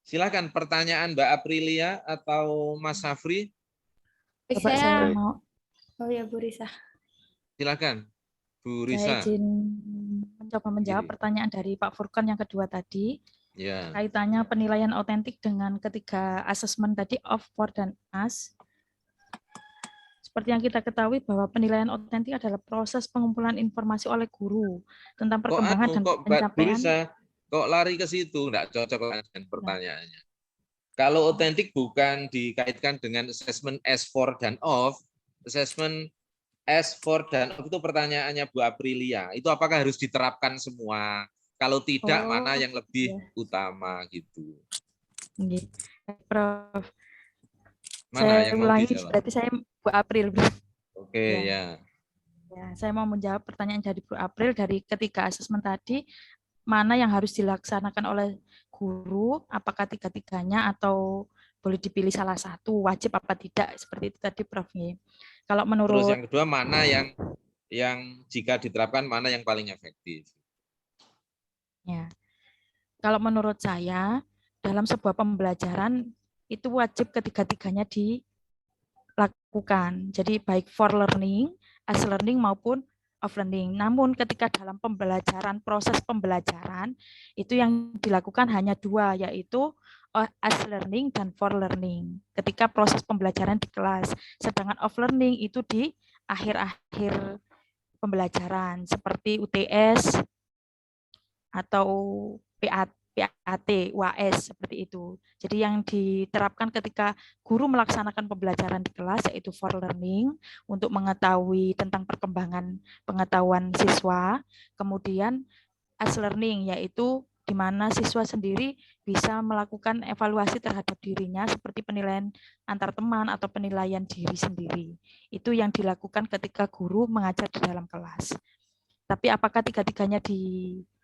Silakan pertanyaan Mbak Aprilia atau Mas Safri. Saya mau. Oh ya, Bu Risa. Silakan, Bu Saya Risa. izin mencoba menjawab pertanyaan dari Pak Furkon yang kedua tadi. Ya. Kaitannya penilaian autentik dengan ketiga asesmen tadi, of, for, dan as. Seperti yang kita ketahui bahwa penilaian autentik adalah proses pengumpulan informasi oleh guru tentang perkembangan dan pencapaian. Bu Risa, kok lari ke situ? Nggak cocok dengan pertanyaannya. Kalau autentik bukan dikaitkan dengan assessment as, for, dan of. Assessment as, for, dan of itu pertanyaannya Bu Aprilia. Itu apakah harus diterapkan semua? Kalau tidak, mana yang lebih utama gitu? Prof. Mana saya yang ulangi, mau dijawab? berarti saya Bu April. Oke, ya. Saya mau menjawab pertanyaan dari Bu April dari ketiga asesmen tadi, mana yang harus dilaksanakan oleh guru, apakah tiga-tiganya atau boleh dipilih salah satu, wajib apa tidak, seperti itu tadi Prof. Kalau menurut Terus yang kedua, mana yang jika diterapkan mana yang paling efektif? Ya. Kalau menurut saya, dalam sebuah pembelajaran itu wajib ketiga-tiganya dilakukan. Jadi baik for learning, as learning maupun of learning. Namun ketika dalam pembelajaran, proses pembelajaran, itu yang dilakukan hanya dua, yaitu as learning dan for learning. Ketika proses pembelajaran di kelas. Sedangkan of learning itu di akhir-akhir pembelajaran, seperti UTS, atau PAT, UAS, seperti itu. Jadi yang diterapkan ketika guru melaksanakan pembelajaran di kelas yaitu for learning untuk mengetahui tentang perkembangan pengetahuan siswa, kemudian as learning yaitu di mana siswa sendiri bisa melakukan evaluasi terhadap dirinya seperti penilaian antar teman atau penilaian diri sendiri. Itu yang dilakukan ketika guru mengajar di dalam kelas. Tapi apakah tiga-tiganya dilakukan?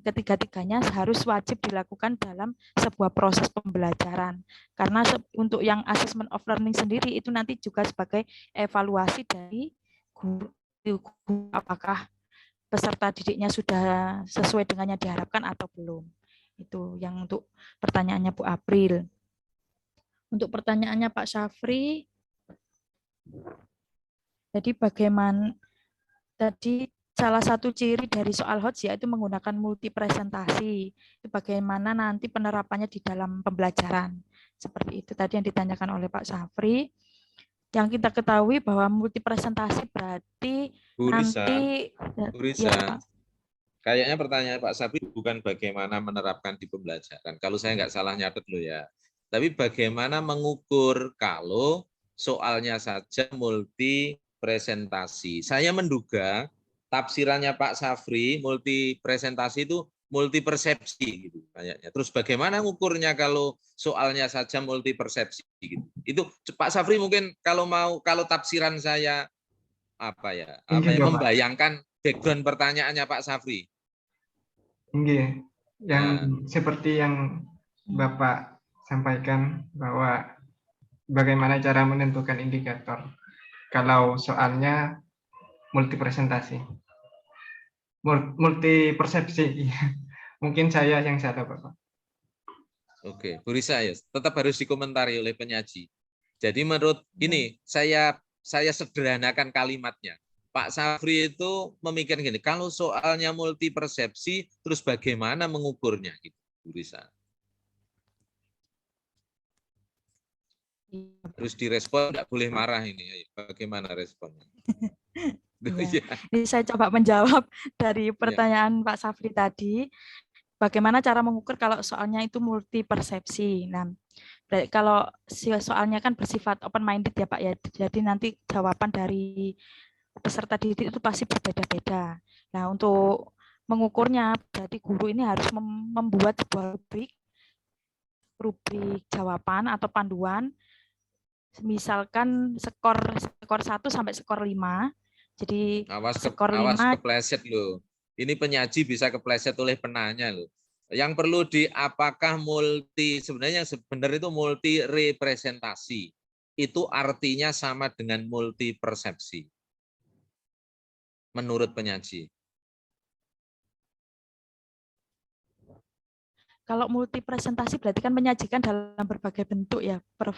Ketiga-tiganya harus wajib dilakukan dalam sebuah proses pembelajaran. Karena untuk yang assessment of learning sendiri itu nanti juga sebagai evaluasi dari guru apakah peserta didiknya sudah sesuai dengan yang diharapkan atau belum. Itu yang untuk pertanyaannya Bu April. Untuk pertanyaannya Pak Syafri, jadi bagaimana tadi salah satu ciri dari soal HOTS yaitu menggunakan multi presentasi. Itu bagaimana nanti penerapannya di dalam pembelajaran. Seperti itu tadi yang ditanyakan oleh Pak Syafri. Yang kita ketahui bahwa multi presentasi berarti Bu nanti Risa, ya, kayaknya pertanyaan Pak Sabri bukan bagaimana menerapkan di pembelajaran. Kalau saya nggak salah nyatet loh ya. Tapi bagaimana mengukur kalau soalnya saja multi presentasi. Saya menduga tafsirannya Pak Safri multi presentasi itu multi persepsi gitu kayaknya. Terus bagaimana ngukurnya kalau soalnya saja multi persepsi gitu. Itu Pak Safri mungkin kalau tafsiran saya membayangkan background pertanyaannya Pak Safri. Enggak. Yang seperti yang Bapak sampaikan bahwa bagaimana cara menentukan indikator kalau soalnya multi presentasi. Multi persepsi. Mungkin saya yang salah, Bapak. Oke, Bu Risa ya, tetap harus dikomentari oleh penyaji. Jadi menurut ini saya sederhanakan kalimatnya. Pak Safri itu memikirkan gini, kalau soalnya multi persepsi, terus bagaimana mengukurnya, gitu, Bu Risa? Terus direspon, nggak boleh marah ini. Bagaimana responnya? Ya. Ini saya coba menjawab dari pertanyaan Pak Safri tadi. Bagaimana cara mengukur kalau soalnya itu multi persepsi? Nah, kalau soalnya kan bersifat open minded ya Pak ya. Jadi nanti jawaban dari peserta didik itu pasti berbeda-beda. Nah, untuk mengukurnya berarti guru ini harus membuat sebuah rubrik jawaban atau panduan. Misalkan skor 1 sampai skor 5. Jadi skor 5 kepleset loh. Ini penyaji bisa kepleset oleh penanya loh. Yang perlu apakah sebenarnya itu multi representasi. Itu artinya sama dengan multi persepsi. Menurut penyaji. Kalau multi presentasi berarti kan menyajikan dalam berbagai bentuk ya, Prof.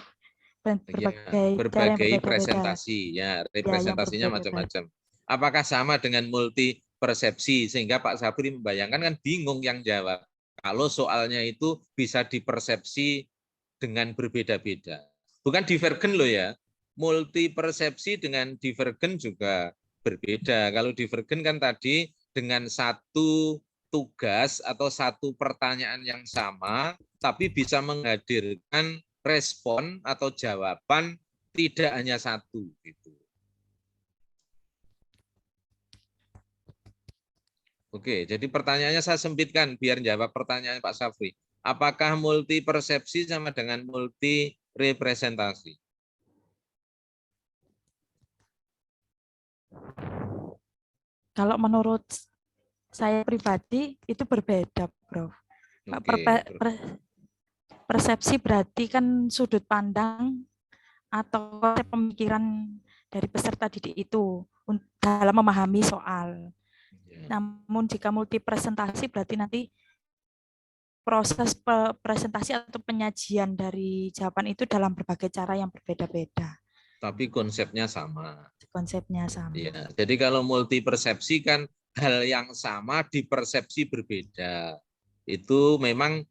Berbagai presentasi ya, representasinya macam-macam. Apakah sama dengan multi persepsi sehingga Pak Sabri membayangkan kan bingung yang jawab kalau soalnya itu bisa dipersepsi dengan berbeda-beda. Bukan divergen loh ya, multi persepsi dengan divergen juga berbeda. Kalau divergen kan tadi dengan satu tugas atau satu pertanyaan yang sama tapi bisa menghadirkan respon atau jawaban tidak hanya satu gitu. Oke, jadi pertanyaannya saya sempitkan biar jawab pertanyaan Pak Safri. Apakah multi persepsi sama dengan multi representasi? Kalau menurut saya pribadi itu berbeda, Prof. Persepsi berarti kan sudut pandang atau pemikiran dari peserta didik itu dalam memahami soal. Namun jika multi presentasi berarti nanti proses presentasi atau penyajian dari jawaban itu dalam berbagai cara yang berbeda-beda. Tapi konsepnya sama. Konsepnya sama. Ya, jadi kalau multi persepsi kan hal yang sama di persepsi berbeda. Itu memang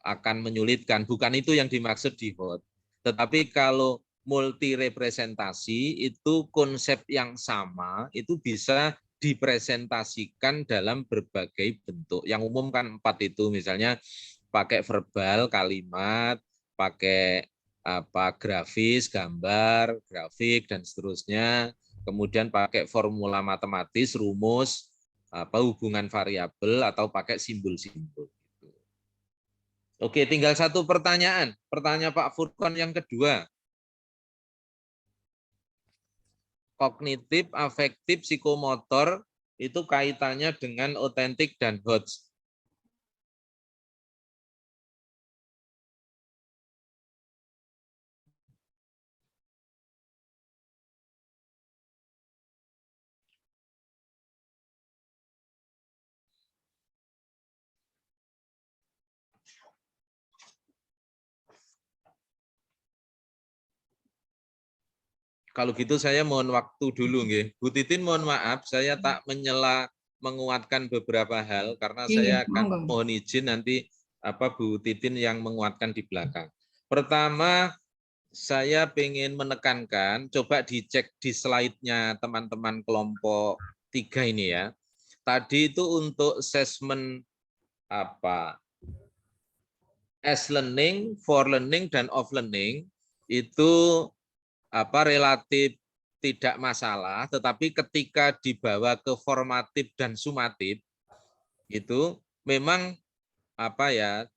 akan menyulitkan. Bukan itu yang dimaksud di HOT. Tetapi kalau multi representasi itu konsep yang sama itu bisa dipresentasikan dalam berbagai bentuk. Yang umum kan 4 itu, misalnya pakai verbal, kalimat, pakai grafis, gambar, grafik dan seterusnya. Kemudian pakai formula matematis, rumus, hubungan variabel atau pakai simbol-simbol. Oke, tinggal satu pertanyaan. Pertanyaan Pak Furqan yang kedua. Kognitif, afektif, psikomotor itu kaitannya dengan otentik dan Hodge. Kalau gitu saya mohon waktu dulu nggih. Bu Titin mohon maaf saya tak menyela menguatkan beberapa hal karena saya akan mohon izin nanti Bu Titin yang menguatkan di belakang. Pertama saya ingin menekankan, coba dicek di slide-nya teman-teman kelompok 3 ini ya. Tadi itu untuk assessment S-learning, for learning dan off learning itu relatif tidak masalah, tetapi ketika dibawa ke formatif dan sumatif itu memang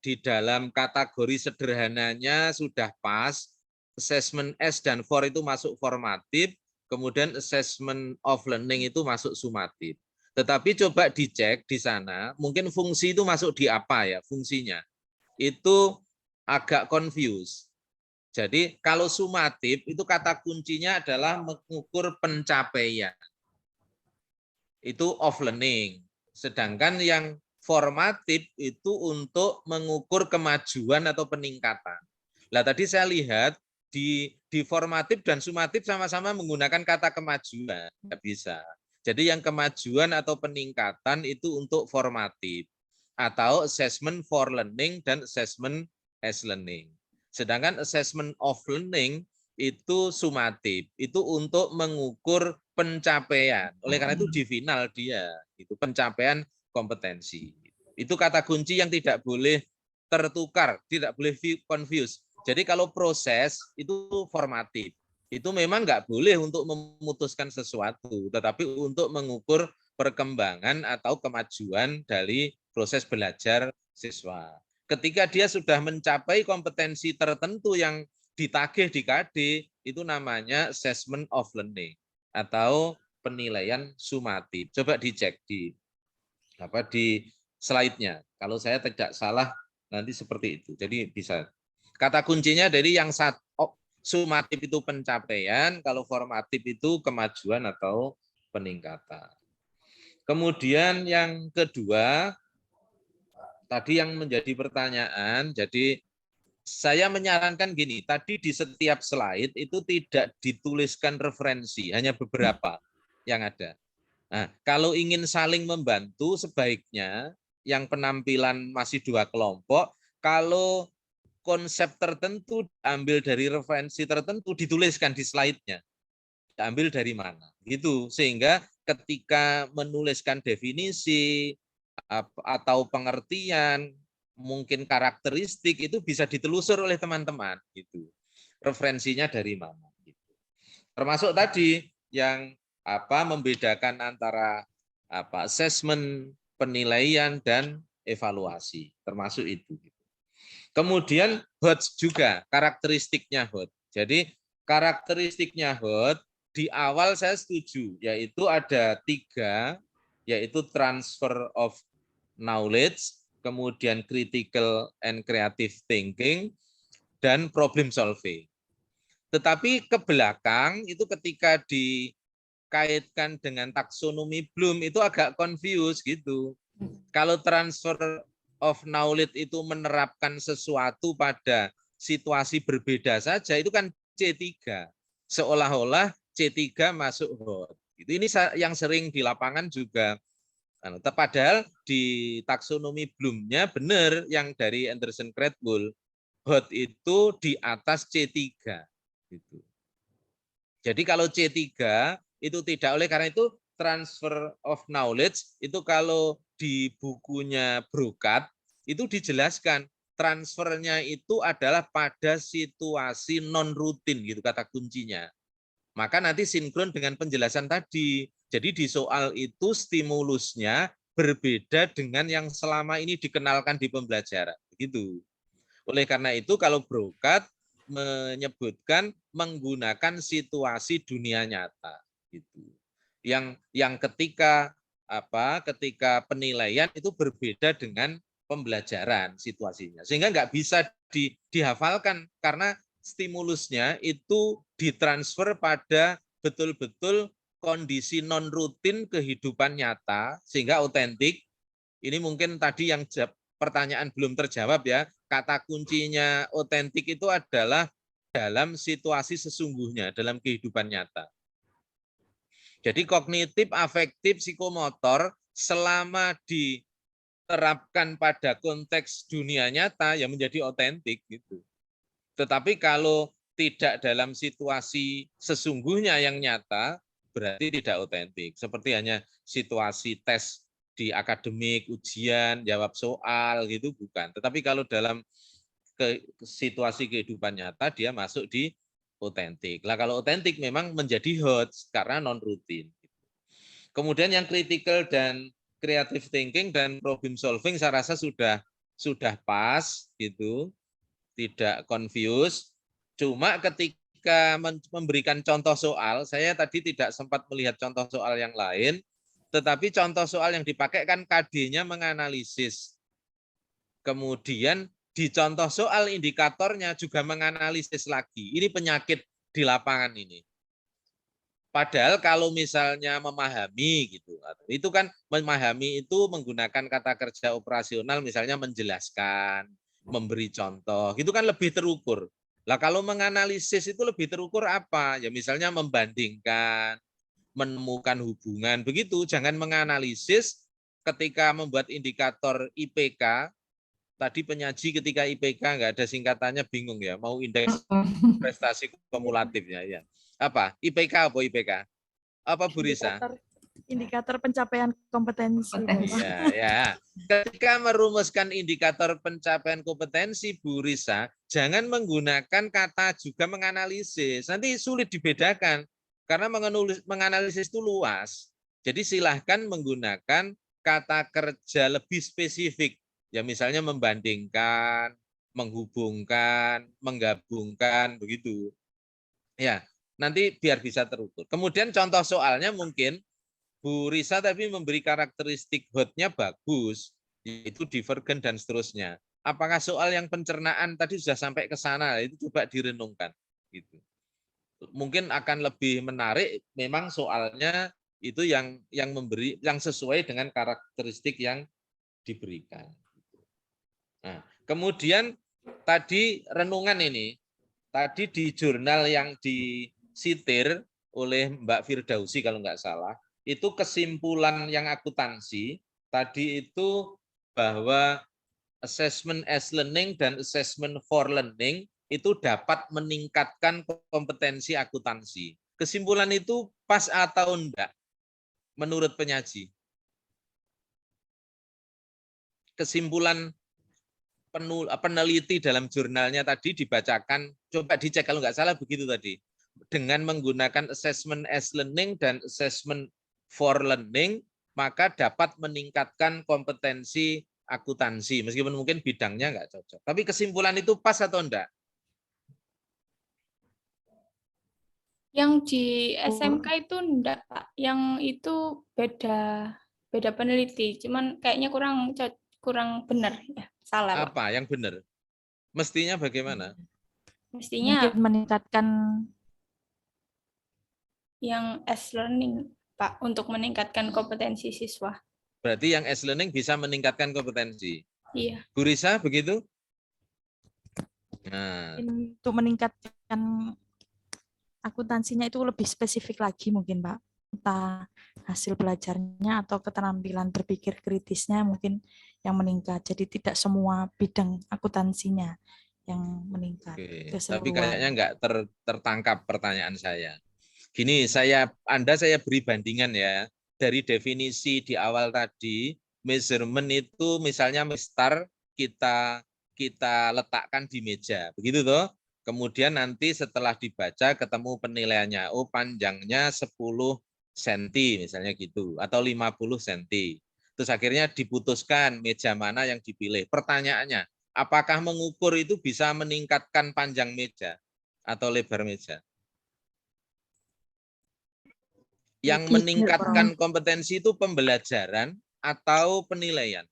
di dalam kategori sederhananya sudah pas, assessment S dan for itu masuk formatif, kemudian assessment of learning itu masuk sumatif. Tetapi coba dicek di sana, mungkin fungsi itu masuk di apa ya fungsinya. Itu agak confused. Jadi kalau sumatif itu kata kuncinya adalah mengukur pencapaian. Itu off learning. Sedangkan yang formatif itu untuk mengukur kemajuan atau peningkatan. Nah tadi saya lihat di formatif dan sumatif sama-sama menggunakan kata kemajuan. Nggak bisa. Jadi yang kemajuan atau peningkatan itu untuk formatif. Atau assessment for learning dan assessment as learning. Sedangkan assessment of learning itu sumatif, itu untuk mengukur pencapaian. Oleh karena itu di final dia, itu pencapaian kompetensi. Itu kata kunci yang tidak boleh tertukar, tidak boleh confuse. Jadi kalau proses itu formatif, itu memang nggak boleh untuk memutuskan sesuatu, tetapi untuk mengukur perkembangan atau kemajuan dari proses belajar siswa. Ketika dia sudah mencapai kompetensi tertentu yang ditagih di KD, itu namanya assessment of learning atau penilaian sumatif. Coba dicek di slide-nya. Kalau saya tidak salah nanti seperti itu. Jadi bisa. Kata kuncinya dari yang sumatif itu pencapaian, kalau formatif itu kemajuan atau peningkatan. Kemudian yang kedua, tadi yang menjadi pertanyaan, jadi saya menyarankan gini, tadi di setiap slide itu tidak dituliskan referensi, hanya beberapa yang ada. Nah, kalau ingin saling membantu, sebaiknya yang penampilan masih 2 kelompok, kalau konsep tertentu diambil dari referensi tertentu, dituliskan di slide-nya. Diambil dari mana? Gitu, sehingga ketika menuliskan definisi, atau pengertian, mungkin karakteristik itu bisa ditelusur oleh teman-teman gitu. Referensinya dari mana gitu. Termasuk tadi yang membedakan antara assessment, penilaian dan evaluasi, termasuk itu. Kemudian Hodge juga karakteristiknya Hodge. Jadi karakteristiknya Hodge di awal saya setuju, yaitu ada 3, yaitu transfer of knowledge, kemudian critical and creative thinking, dan problem solving. Tetapi ke belakang itu ketika dikaitkan dengan taksonomi Bloom itu agak confused gitu. Kalau transfer of knowledge itu menerapkan sesuatu pada situasi berbeda saja, itu kan C3. Seolah-olah C3 masuk Hodge. Ini yang sering di lapangan juga. Padahal di taksonomi Bloom-nya benar yang dari Anderson Cradwell, Hodge itu di atas C3. Gitu. Jadi kalau C3 itu tidak, oleh karena itu transfer of knowledge itu kalau di bukunya Brokat itu dijelaskan transfernya itu adalah pada situasi non rutin gitu kata kuncinya. Maka nanti sinkron dengan penjelasan tadi. Jadi di soal itu stimulusnya berbeda dengan yang selama ini dikenalkan di pembelajaran. Begitu. Oleh karena itu kalau Brokat menyebutkan menggunakan situasi dunia nyata. Gitu. Yang ketika ketika penilaian itu berbeda dengan pembelajaran situasinya, sehingga nggak bisa dihafalkan karena stimulusnya itu ditransfer pada betul-betul kondisi non rutin kehidupan nyata sehingga otentik. Ini mungkin tadi yang pertanyaan belum terjawab ya, kata kuncinya otentik itu adalah dalam situasi sesungguhnya, dalam kehidupan nyata. Jadi kognitif, afektif, psikomotor selama diterapkan pada konteks dunia nyata ya menjadi otentik gitu. Tetapi kalau tidak dalam situasi sesungguhnya yang nyata berarti tidak otentik. Seperti hanya situasi tes di akademik, ujian, jawab soal gitu bukan. Tetapi kalau dalam situasi kehidupan nyata dia masuk di otentik. Lah kalau otentik memang menjadi hot karena non rutin. Kemudian yang critical dan creative thinking dan problem solving saya rasa sudah pas gitu. Tidak confuse. Cuma ketika memberikan contoh soal, saya tadi tidak sempat melihat contoh soal yang lain, tetapi contoh soal yang dipakai kan KD-nya menganalisis. Kemudian di contoh soal indikatornya juga menganalisis lagi. Ini penyakit di lapangan ini. Padahal kalau misalnya memahami gitu, itu kan memahami itu menggunakan kata kerja operasional, misalnya menjelaskan, memberi contoh, itu kan lebih terukur. Lah kalau menganalisis itu lebih terukur apa? Ya misalnya membandingkan, menemukan hubungan, begitu. Jangan menganalisis ketika membuat indikator IPK. Tadi penyaji ketika IPK nggak ada singkatannya bingung ya, mau indeks prestasi kumulatifnya ya. Apa? IPK apa IPK? Apa Bu Risa? Indikator pencapaian kompetensi. Ya. Ketika merumuskan indikator pencapaian kompetensi Bu Risa, jangan menggunakan kata juga menganalisis. Nanti sulit dibedakan karena menganalisis itu luas. Jadi silahkan menggunakan kata kerja lebih spesifik. Ya misalnya membandingkan, menghubungkan, menggabungkan, begitu. Ya, nanti biar bisa terukur. Kemudian contoh soalnya mungkin Bu Risa tapi memberi karakteristik hotnya bagus, yaitu divergen dan seterusnya. Apakah soal yang pencernaan tadi sudah sampai ke sana? Itu coba direnungkan. Gitu. Mungkin akan lebih menarik memang soalnya itu yang sesuai dengan karakteristik yang diberikan. Nah, kemudian tadi renungan ini, tadi di jurnal yang disitir oleh Mbak Firdausi kalau nggak salah, itu kesimpulan yang akuntansi tadi itu bahwa assessment as learning dan assessment for learning itu dapat meningkatkan kompetensi akuntansi. Kesimpulan itu pas atau enggak menurut penyaji? Kesimpulan peneliti dalam jurnalnya tadi dibacakan, coba dicek kalau nggak salah begitu tadi. Dengan menggunakan assessment as learning dan assessment for learning, maka dapat meningkatkan kompetensi akuntansi, meskipun mungkin bidangnya nggak cocok. Tapi kesimpulan itu pas atau enggak? Yang di SMK itu enggak, Pak. Yang itu beda peneliti, cuman kayaknya kurang benar ya. Salah, Pak. Apa yang benar? Mestinya bagaimana? Mestinya mungkin meningkatkan yang S-learning, Pak, untuk meningkatkan kompetensi siswa. Berarti yang S-learning bisa meningkatkan kompetensi. Iya. Bu Risa, begitu? Nah, untuk meningkatkan akuntansinya itu lebih spesifik lagi mungkin, Pak. Entah hasil belajarnya atau keterampilan berpikir kritisnya mungkin yang meningkat. Jadi tidak semua bidang akuntansinya yang meningkat. oke. Tapi kayaknya nggak tertangkap pertanyaan saya. Gini, saya beri bandingan ya. Dari definisi di awal tadi, measurement itu misalnya mistar kita letakkan di meja, begitu toh? kemudian nanti setelah dibaca ketemu penilaiannya, oh panjangnya 10 cm misalnya gitu, atau 50 cm. Terus akhirnya diputuskan meja mana yang dipilih. Pertanyaannya, apakah mengukur itu bisa meningkatkan panjang meja atau lebar meja? Yang meningkatkan kompetensi itu pembelajaran atau penilaian?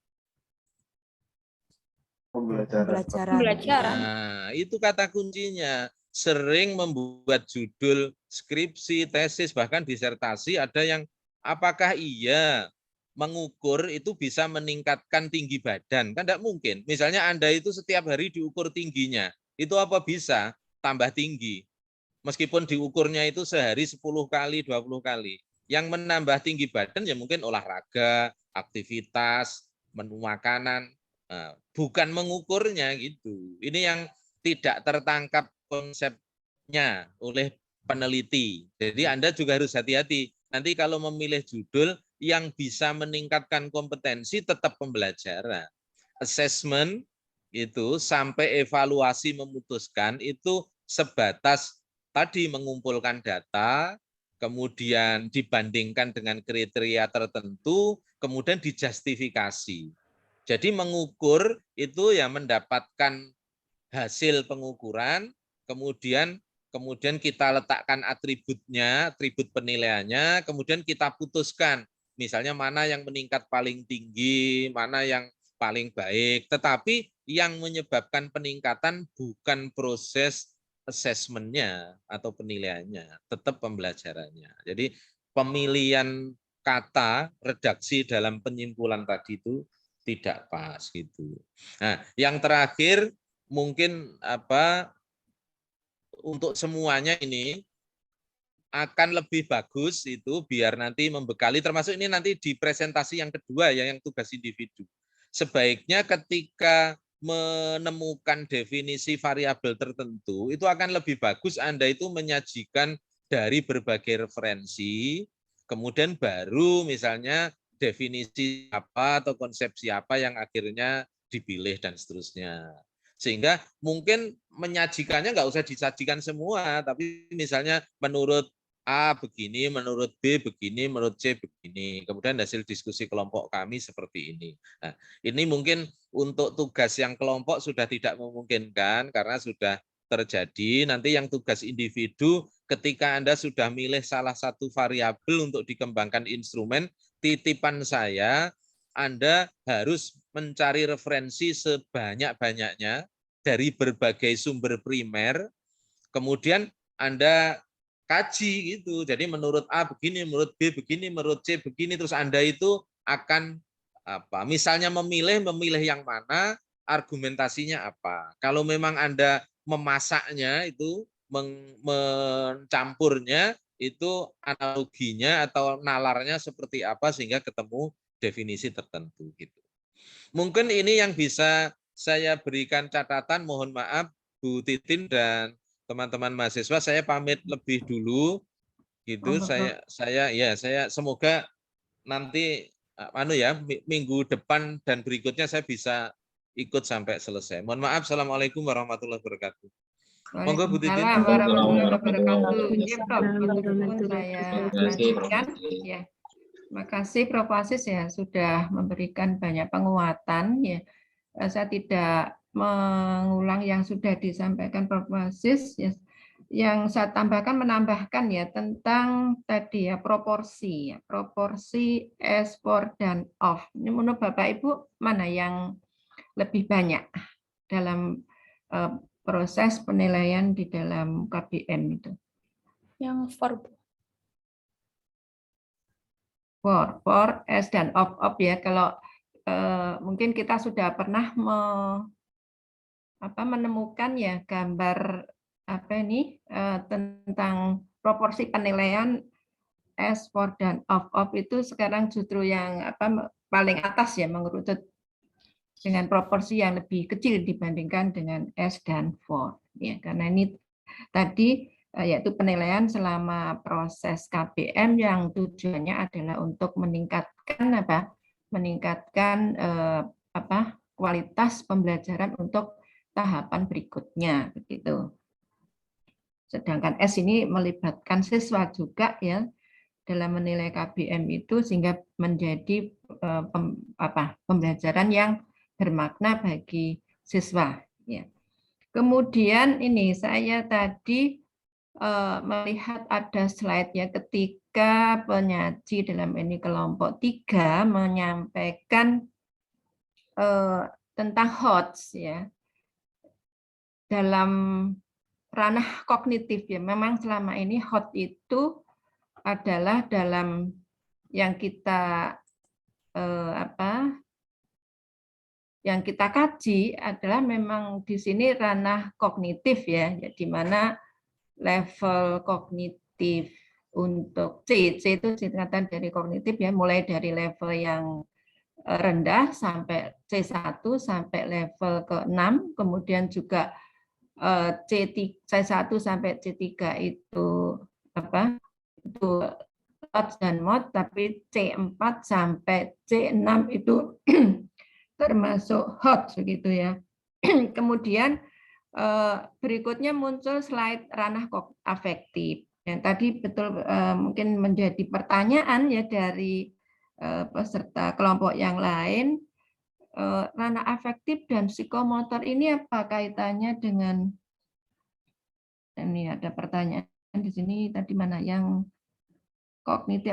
Pembelajaran. Nah, itu kata kuncinya. Sering membuat judul skripsi, tesis, bahkan disertasi ada yang apakah iya mengukur itu bisa meningkatkan tinggi badan? Kan tidak mungkin. Misalnya Anda itu setiap hari diukur tingginya. Itu apa bisa tambah tinggi? Meskipun diukurnya itu sehari 10 kali, 20 kali. Yang menambah tinggi badan ya mungkin olahraga, aktivitas, menu makanan, bukan mengukurnya gitu. Ini yang tidak tertangkap konsepnya oleh peneliti. Jadi Anda juga harus hati-hati. Nanti kalau memilih judul yang bisa meningkatkan kompetensi tetap pembelajaran. Assessment itu sampai evaluasi memutuskan itu sebatas tadi mengumpulkan data, kemudian dibandingkan dengan kriteria tertentu, kemudian dijustifikasi. Jadi mengukur itu ya mendapatkan hasil pengukuran, kemudian kita letakkan atributnya, atribut penilaiannya, kemudian kita putuskan misalnya mana yang meningkat paling tinggi, mana yang paling baik. Tetapi yang menyebabkan peningkatan bukan proses assessment-nya atau penilaiannya, tetap pembelajarannya. Jadi pemilihan kata redaksi dalam penyimpulan tadi itu tidak pas gitu. Nah, yang terakhir mungkin untuk semuanya ini akan lebih bagus itu biar nanti membekali, termasuk ini nanti di presentasi yang kedua ya, yang tugas individu. Sebaiknya ketika menemukan definisi variabel tertentu, itu akan lebih bagus Anda itu menyajikan dari berbagai referensi, kemudian baru misalnya definisi apa atau konsepsi apa yang akhirnya dipilih dan seterusnya. Sehingga mungkin menyajikannya nggak usah disajikan semua, tapi misalnya menurut A begini, menurut B begini, menurut C begini. Kemudian hasil diskusi kelompok kami seperti ini. Nah, ini mungkin untuk tugas yang kelompok sudah tidak memungkinkan karena sudah terjadi. Nanti yang tugas individu ketika Anda sudah milih salah satu variabel untuk dikembangkan instrumen, titipan saya, Anda harus mencari referensi sebanyak-banyaknya dari berbagai sumber primer, kemudian Anda kaji gitu. Jadi menurut A begini, menurut B begini, menurut C begini, terus Anda itu akan misalnya memilih yang mana, argumentasinya apa. Kalau memang Anda memasaknya itu mencampurnya itu analoginya atau nalarnya seperti apa sehingga ketemu definisi tertentu gitu. Mungkin ini yang bisa saya berikan catatan, mohon maaf Bu Titin dan teman-teman mahasiswa, saya pamit lebih dulu gitu. Saya semoga nanti minggu depan dan berikutnya saya bisa ikut sampai selesai. Mohon maaf. Assalamualaikum warahmatullahi wabarakatuh. Monggo Bu Titin. Waalaikumsalam warahmatullahi wabarakatuh. Ya, Prof. Saya lanjutkan. Ya. Terima kasih Prof. Asis ya sudah memberikan banyak penguatan ya. Saya tidak mengulang yang sudah disampaikan Prof. Asis ya. Yang saya menambahkan ya tentang tadi ya proporsi S4 dan off. Ini menurut Bapak Ibu mana yang lebih banyak dalam proses penilaian di dalam KBM itu? Yang for S dan off ya. Kalau mungkin kita sudah pernah menemukan ya gambar tentang proporsi penilaian S4 dan off itu sekarang justru yang paling atas ya, mengerucut dengan proporsi yang lebih kecil dibandingkan dengan S dan 4 ya, karena ini tadi yaitu penilaian selama proses KBM yang tujuannya adalah untuk meningkatkan kualitas pembelajaran untuk tahapan berikutnya begitu. Sedangkan S ini melibatkan siswa juga ya dalam menilai KBM itu, sehingga menjadi pembelajaran yang bermakna bagi siswa. Ya. Kemudian ini saya tadi melihat ada slide-nya ketika penyaji dalam ini kelompok 3 menyampaikan tentang HOTS ya. Dalam ranah kognitif ya, memang selama ini HOT itu adalah dalam yang kita yang kita kaji adalah memang di sini ranah kognitif ya, di mana level kognitif untuk C itu singkatan dari kognitif ya, mulai dari level yang rendah sampai C1 sampai level ke-6, kemudian juga C1 sampai C3 itu itu HOT dan MOT, tapi C4 sampai C6 itu termasuk HOT begitu ya. Kemudian berikutnya muncul slide ranah afektif. Yang tadi betul mungkin menjadi pertanyaan ya dari peserta kelompok yang lain, ranah afektif dan psikomotor ini apa kaitannya dengan ini? Ada pertanyaan di sini tadi, mana yang kognitif,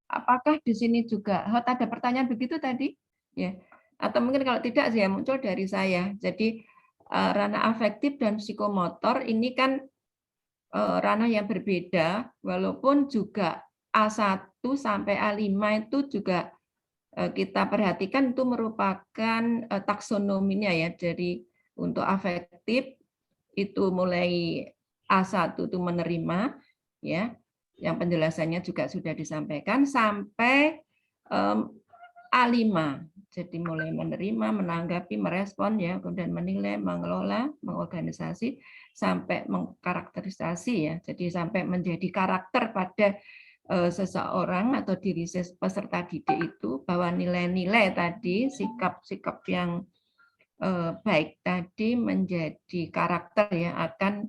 apakah di sini juga HOT? Ada pertanyaan begitu tadi ya, atau mungkin kalau tidak ya muncul dari saya. Jadi ranah afektif dan psikomotor ini kan ranah yang berbeda, walaupun juga A1 sampai A5 itu juga kita perhatikan itu merupakan taksonominya ya. Jadi untuk afektif itu mulai A1 itu menerima ya, yang penjelasannya juga sudah disampaikan, sampai A5. Jadi mulai menerima, menanggapi, merespon ya, kemudian menilai, mengelola, mengorganisasi, sampai mengkarakterisasi ya. Jadi sampai menjadi karakter pada seseorang atau diri peserta didik itu, bahwa nilai-nilai tadi, sikap-sikap yang baik tadi menjadi karakter ya, akan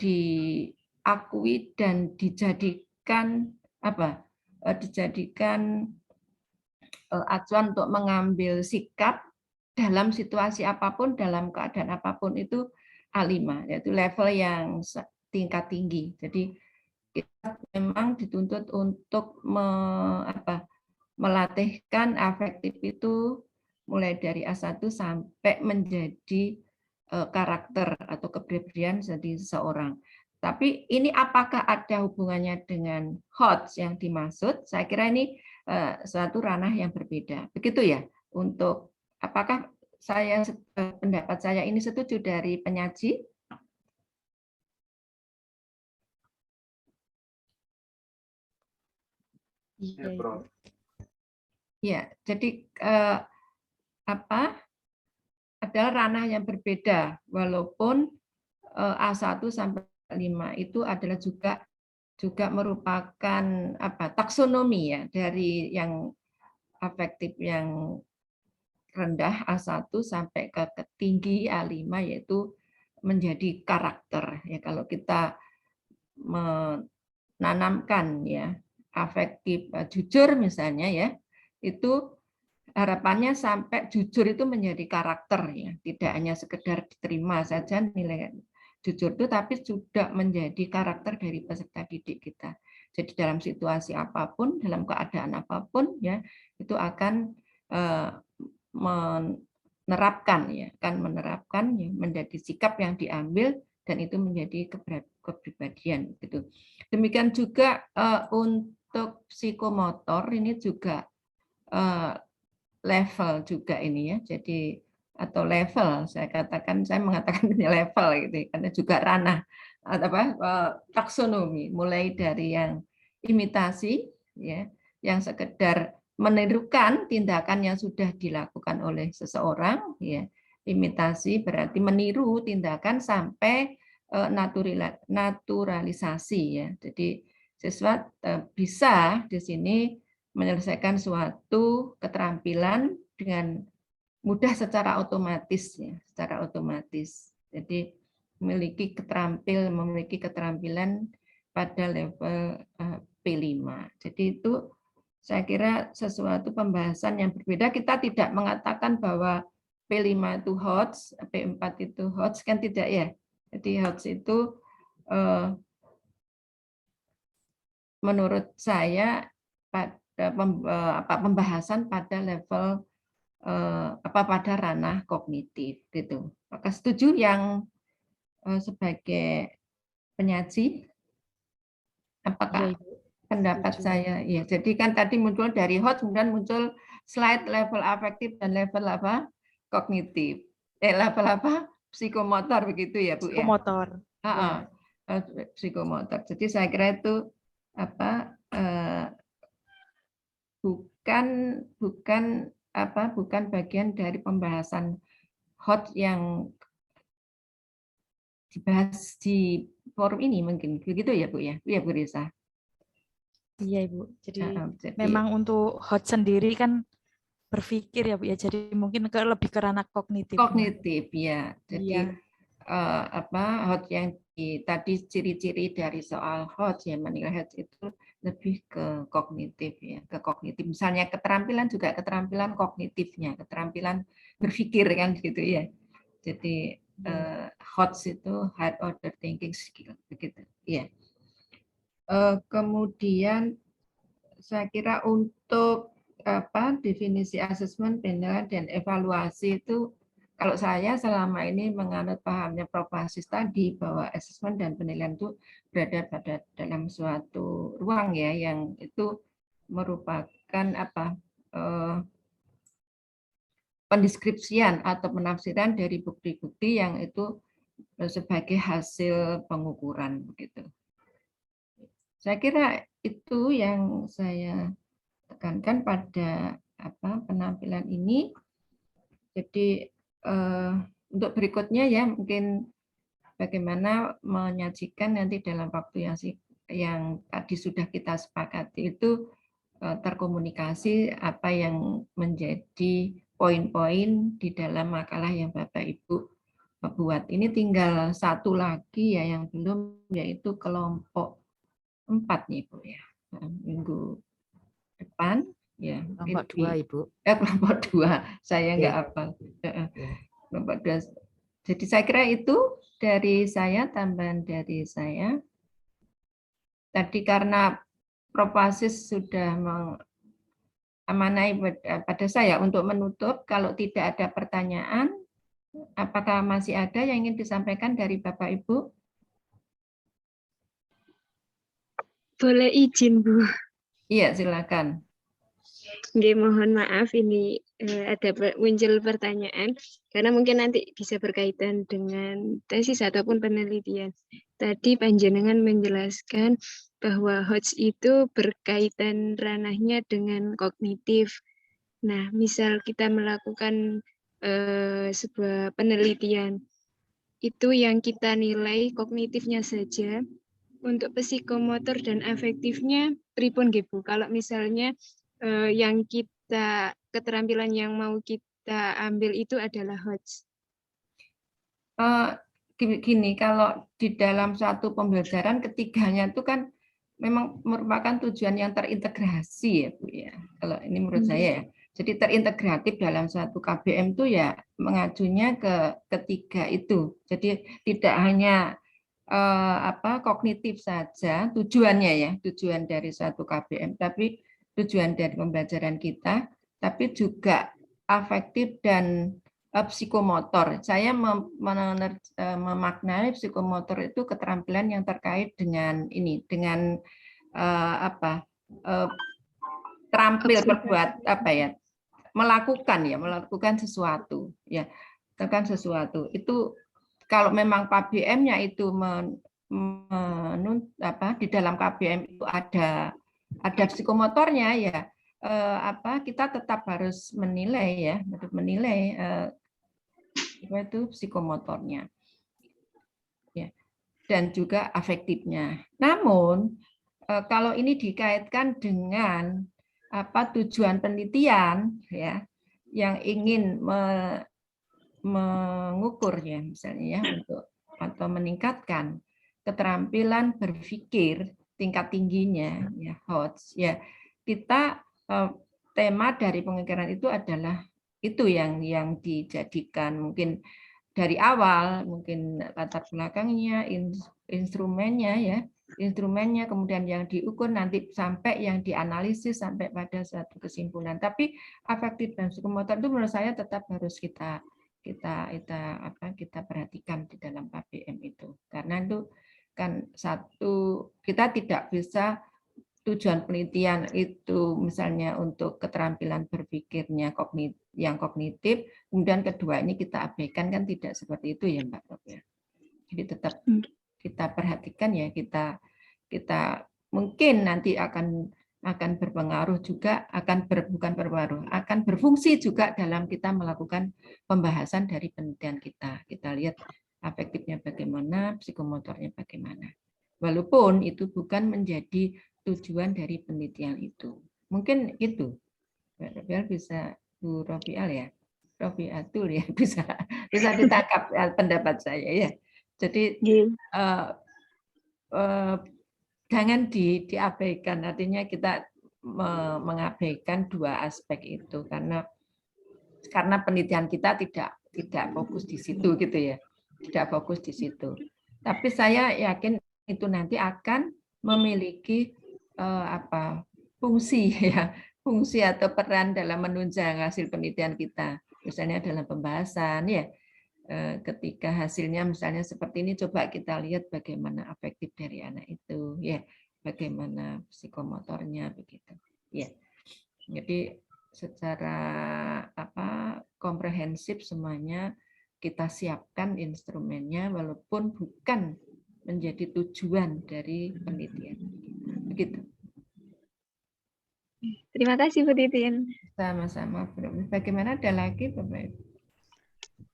diakui dan dijadikan dijadikan acuan untuk mengambil sikap dalam situasi apapun, dalam keadaan apapun, itu A5, yaitu level yang tingkat tinggi. Jadi kita memang dituntut untuk melatihkan afektif itu mulai dari A1 sampai menjadi karakter atau kepribadian jadi seseorang. Tapi ini apakah ada hubungannya dengan HOTS yang dimaksud? Saya kira ini suatu ranah yang berbeda. Begitu ya. Untuk apakah pendapat saya ini setuju dari penyaji? Iya, ya, jadi adalah ranah yang berbeda, walaupun A1 sampai 5 itu adalah juga merupakan taksonomi ya, dari yang afektif yang rendah A1 sampai ke tinggi A5, yaitu menjadi karakter ya. Kalau kita menanamkan ya afektif jujur misalnya ya, itu harapannya sampai jujur itu menjadi karakter ya, tidak hanya sekedar diterima saja nilai jujur itu, tapi sudah menjadi karakter dari peserta didik kita. Jadi dalam situasi apapun, dalam keadaan apapun ya, itu akan menerapkan ya, menjadi sikap yang diambil, dan itu menjadi kepribadian gitu. Demikian juga untuk psikomotor ini juga level juga ini ya. Jadi atau level, saya mengatakan ini level gitu, karena juga ranah taksonomi, mulai dari yang imitasi ya, yang sekedar menirukan tindakan yang sudah dilakukan oleh seseorang ya. Imitasi berarti meniru tindakan, sampai naturalisasi ya. Jadi siswa bisa di sini menyelesaikan suatu keterampilan dengan mudah secara otomatis ya, secara otomatis. Jadi memiliki keterampilan pada level P5. Jadi itu saya kira sesuatu pembahasan yang berbeda. Kita tidak mengatakan bahwa P5 itu HOTS, P4 itu HOTS, kan tidak ya. Jadi HOTS itu menurut saya pada pembahasan pada level pada ranah kognitif gitu. Maka setuju yang sebagai penyaji? Apakah pendapat saya? Ya, jadi kan tadi muncul dari HOTS, kemudian muncul slide level afektif dan level apa? Kognitif. Level apa? Psikomotor begitu ya, Bu ya? Psikomotor. Ya. Psikomotor. Jadi saya kira itu apa? Bukan bagian dari pembahasan HOTS yang dibahas di forum ini mungkin begitu ya Bu ya? Iya Bu Risa. Iya Ibu. Jadi memang untuk HOTS sendiri kan berpikir ya Bu ya. Jadi mungkin lebih ke ranah kognitif. Kognitif ya. Jadi HOTS yang tadi ciri-ciri dari soal HOTS ya, menilai HOTS itu lebih ke kognitif ya, ke kognitif. Misalnya keterampilan juga keterampilan kognitifnya, keterampilan berpikir kan gitu ya. Jadi HOTS itu high order thinking skill begitu. Ya. Kemudian saya kira untuk definisi asesmen, penilaian dan evaluasi itu kalau saya selama ini menganut pahamnya Prof. Hasis tadi bahwa asesmen dan penilaian itu berada dalam suatu ruang ya yang itu merupakan pendeskripsian atau penafsiran dari bukti-bukti yang itu sebagai hasil pengukuran begitu. Saya kira itu yang saya tekankan pada penampilan ini. Jadi untuk berikutnya ya mungkin bagaimana menyajikan nanti dalam waktu yang tadi sudah kita sepakati itu terkomunikasi apa yang menjadi poin-poin di dalam makalah yang Bapak Ibu buat. Ini tinggal satu lagi ya yang belum, yaitu kelompok 4 nih Bu ya. Minggu depan ya. Kelompok 2 Ibu. Kelompok 2. Saya nggak hafal. Kelompok 2. Jadi saya kira itu dari saya, tambahan dari saya. Tadi karena Prof. Hasis sudah mengamanai pada saya untuk menutup, kalau tidak ada pertanyaan, apakah masih ada yang ingin disampaikan dari Bapak Ibu? Boleh izin, Bu? Iya, silakan. Nggih, mohon maaf ini ada muncul pertanyaan karena mungkin nanti bisa berkaitan dengan tesis ataupun penelitian. Tadi panjenengan menjelaskan bahwa HOTS itu berkaitan ranahnya dengan kognitif. Nah, misal kita melakukan sebuah penelitian, itu yang kita nilai kognitifnya saja. Untuk psikomotor dan afektifnya pripun nggih Bu? Kalau misalnya yang keterampilan yang mau kita ambil itu adalah HOTS. Gini, kalau di dalam suatu pembelajaran ketiganya itu kan memang merupakan tujuan yang terintegrasi ya Bu ya. Kalau ini menurut saya ya. Jadi terintegratif dalam suatu KBM itu ya mengacunya ke ketiga itu. Jadi tidak hanya kognitif saja tujuannya ya, tujuan dari suatu KBM, tapi tujuan dari pembelajaran kita, tapi juga afektif dan psikomotor. Saya memaknai psikomotor itu keterampilan yang terkait dengan ini, dengan terampil berbuat melakukan sesuatu ya, sesuatu itu. Kalau memang KBM-nya itu di dalam KBM itu ada psikomotornya ya, kita tetap harus menilai itu psikomotornya ya, dan juga afektifnya. Namun kalau ini dikaitkan dengan tujuan penelitian ya, yang ingin mengukur ya misalnya ya untuk atau meningkatkan keterampilan berpikir tingkat tingginya, ya HOTS, ya kita tema dari pemikiran itu adalah itu yang dijadikan mungkin dari awal, mungkin latar belakangnya, instrumennya, kemudian yang diukur nanti sampai yang dianalisis sampai pada suatu kesimpulan. Tapi afektif dan psikomotor itu menurut saya tetap harus kita perhatikan di dalam KBM itu, karena itu kan satu, kita tidak bisa tujuan penelitian itu misalnya untuk keterampilan berpikirnya yang kognitif, kemudian kedua ini kita abaikan, kan tidak seperti itu ya Mbak Rob ya. Jadi tetap kita perhatikan ya, kita mungkin nanti akan berpengaruh juga, akan berfungsi juga dalam kita melakukan pembahasan dari penelitian kita. Kita lihat afektifnya bagaimana, psikomotornya bagaimana. Walaupun itu bukan menjadi tujuan dari penelitian itu. Mungkin itu. Biar bisa Bu Rofial ya. Rofiatul ya, bisa ditangkap pendapat saya ya. Jadi jangan diabaikan, artinya kita mengabaikan dua aspek itu karena penelitian kita tidak fokus di situ gitu ya, tidak fokus di situ. Tapi saya yakin itu nanti akan memiliki fungsi ya, fungsi atau peran dalam menunjang hasil penelitian kita, misalnya dalam pembahasan ya. Ketika hasilnya misalnya seperti ini, coba kita lihat bagaimana afektif dari anak itu ya, bagaimana psikomotornya begitu ya. Jadi secara komprehensif semuanya kita siapkan instrumennya, walaupun bukan menjadi tujuan dari penelitian begitu. Terima kasih Bu Titin. Sama-sama. Bagaimana, ada lagi Bapak Ibu?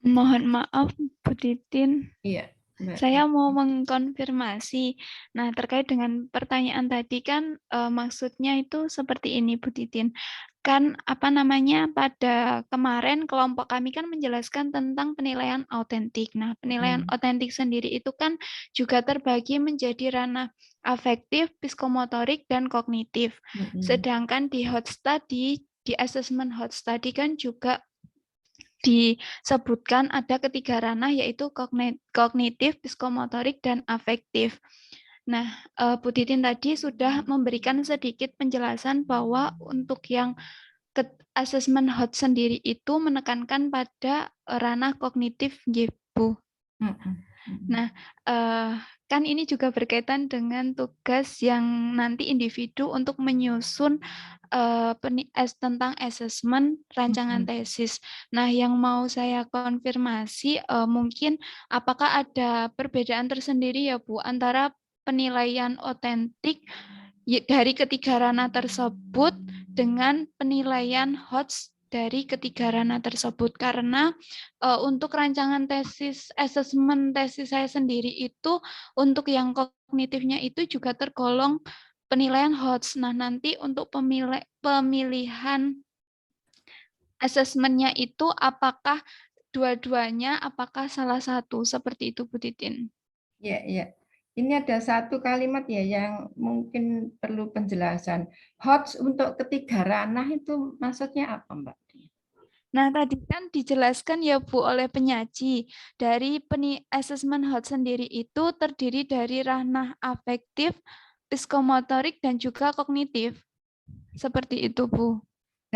Mohon maaf Bu Titin. Iya. Saya mau mengkonfirmasi. Nah, terkait dengan pertanyaan tadi kan maksudnya itu seperti ini Bu Titin. Kan pada kemarin kelompok kami kan menjelaskan tentang penilaian autentik. Nah, penilaian autentik sendiri itu kan juga terbagi menjadi ranah afektif, psikomotorik, dan kognitif. Sedangkan di hot study, di assessment hot study kan juga disebutkan ada ketiga ranah, yaitu kognitif, psikomotorik, dan afektif. Nah, Bu Titin tadi sudah memberikan sedikit penjelasan bahwa untuk yang assessment hot sendiri itu menekankan pada ranah kognitif, Bu. Nah, kan ini juga berkaitan dengan tugas yang nanti individu untuk menyusun tentang asesmen rancangan tesis. Nah, yang mau saya konfirmasi mungkin apakah ada perbedaan tersendiri ya Bu antara penilaian otentik dari ketiga ranah tersebut dengan penilaian HOTS dari ketiga ranah tersebut, karena untuk rancangan tesis, asesmen tesis saya sendiri itu untuk yang kognitifnya itu juga tergolong penilaian HOTS. Nah, nanti untuk pemilihan asesmennya itu apakah dua-duanya, apakah salah satu, seperti itu Bu Titin? Ya, ya. Ini ada satu kalimat ya yang mungkin perlu penjelasan. HOTS untuk ketiga ranah itu maksudnya apa, Mbak? Nah, tadi kan dijelaskan ya Bu oleh penyaji, dari asesmen HOTS sendiri itu terdiri dari ranah afektif, psikomotorik, dan juga kognitif. Seperti itu, Bu.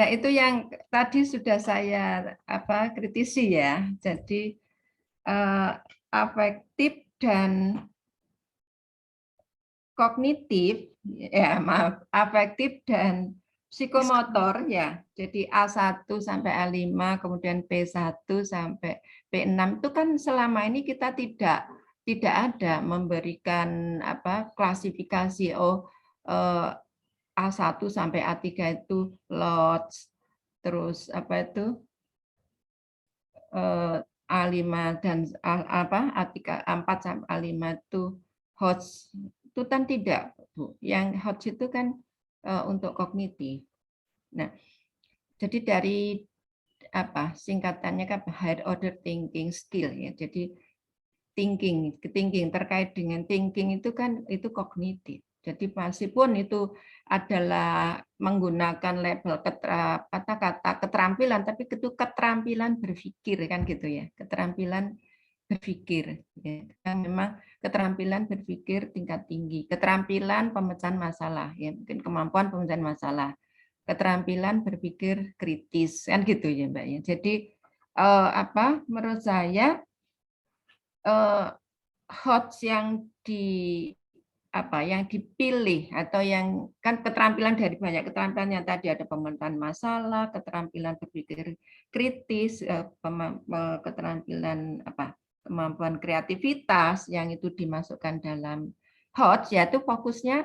Nah, itu yang tadi sudah saya kritisi ya. Jadi afektif dan kognitif, ya maaf, afektif dan psikomotor ya. Jadi A1 sampai A5, kemudian P1 sampai P6 itu kan selama ini kita tidak ada memberikan klasifikasi A1 sampai A3 itu LOTS, terus A5 dan A3, A4 sampai A5 itu HOTS. Itu kan tidak, Bu. Yang HOTS itu kan untuk kognitif. Nah, jadi dari singkatannya kan higher order thinking skill ya. Jadi thinking terkait dengan thinking itu kan itu kognitif. Jadi meskipun itu adalah menggunakan label kata-kata keterampilan, tapi itu keterampilan berpikir kan gitu ya, keterampilan berpikir. Ya. Memang keterampilan berpikir tingkat tinggi, keterampilan pemecahan masalah, ya mungkin kemampuan pemecahan masalah, keterampilan berpikir kritis kan gitu ya Mbak ya. Jadi menurut saya HOTS yang dipilih atau yang kan keterampilan dari banyak keterampilan yang tadi ada pemecahan masalah, keterampilan berpikir kritis, keterampilan kemampuan kreativitas yang itu dimasukkan dalam HOTS, yaitu fokusnya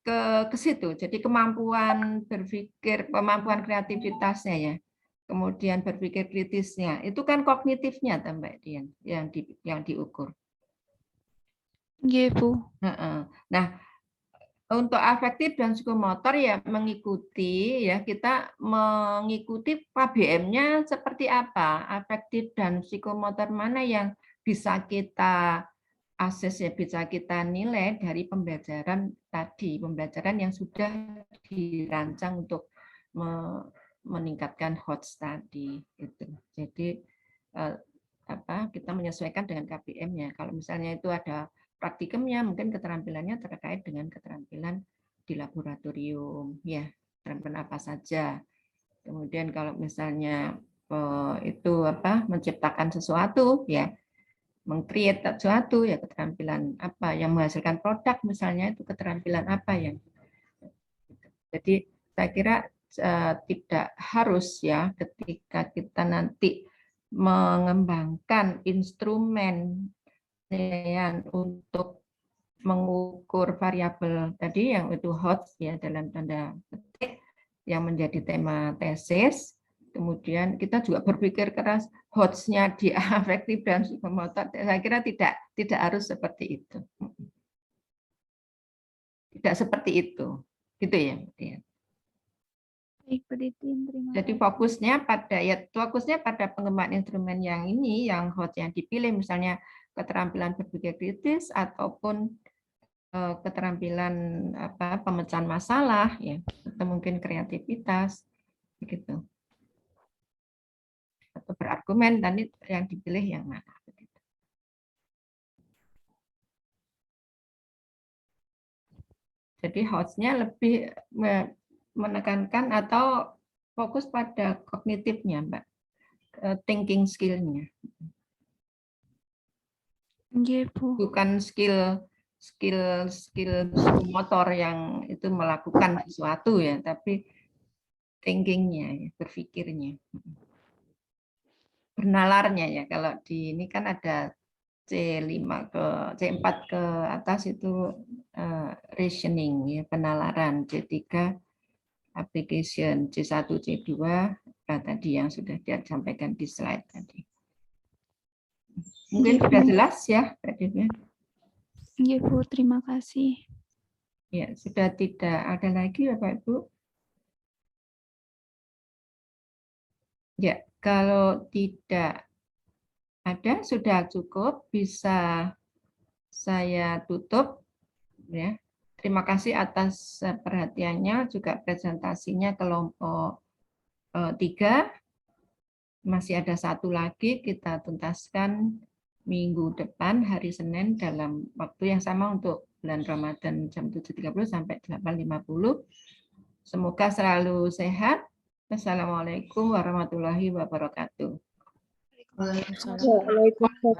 ke situ. Jadi kemampuan berpikir, kemampuan kreativitasnya ya, kemudian berpikir kritisnya, itu kan kognitifnya Mbak Dian yang diukur. Iya, Bu. Nah, untuk afektif dan psikomotor ya mengikuti ya, kita mengikuti KBM-nya seperti apa, afektif dan psikomotor mana yang bisa kita akses ya, bisa kita nilai dari pembelajaran tadi, pembelajaran yang sudah dirancang untuk meningkatkan HOTS tadi itu. Jadi kita menyesuaikan dengan KBM-nya. Kalau misalnya itu ada praktikumnya, mungkin keterampilannya terkait dengan keterampilan di laboratorium, ya keterampilan apa saja. Kemudian kalau misalnya itu menciptakan sesuatu, ya meng-create sesuatu, ya keterampilan apa yang menghasilkan produk, misalnya itu keterampilan apa yang. Jadi saya kira tidak harus ya ketika kita nanti mengembangkan instrumen untuk mengukur variabel tadi yang itu HOTS ya dalam tanda petik yang menjadi tema tesis. Kemudian kita juga berpikir keras HOTS-nya di afektif dan psikomotor. Saya kira tidak harus seperti itu. Tidak seperti itu. Gitu ya. Jadi fokusnya pada pengembangan instrumen yang ini, yang HOTS yang dipilih, misalnya keterampilan berpikir kritis ataupun keterampilan pemecahan masalah, ya atau mungkin kreativitas, begitu. Atau berargumen, dan yang dipilih yang mana. Begitu. Jadi HOTS-nya lebih menekankan atau fokus pada kognitifnya, Mbak, thinking skill-nya. Bukan skill motor yang itu melakukan sesuatu ya, tapi thinking-nya, ya, berpikirnya, bernalarnya ya. Kalau di ini kan ada C4 ke atas itu reasoning ya, penalaran, C3 application, C1 C2 tadi yang sudah disampaikan di slide tadi. Mungkin sudah jelas ya, Mbak Devya? Iya, Bu. Terima kasih. Ya, sudah tidak ada lagi, Bapak Ibu? Ya, kalau tidak ada, sudah cukup, bisa saya tutup. Ya. Terima kasih atas perhatiannya, juga presentasinya kelompok 3. Masih ada satu lagi, kita tuntaskan minggu depan, hari Senin, dalam waktu yang sama untuk bulan Ramadan jam 7.30 sampai 8.50. Semoga selalu sehat. Wassalamualaikum warahmatullahi wabarakatuh. Waalaikumsalam.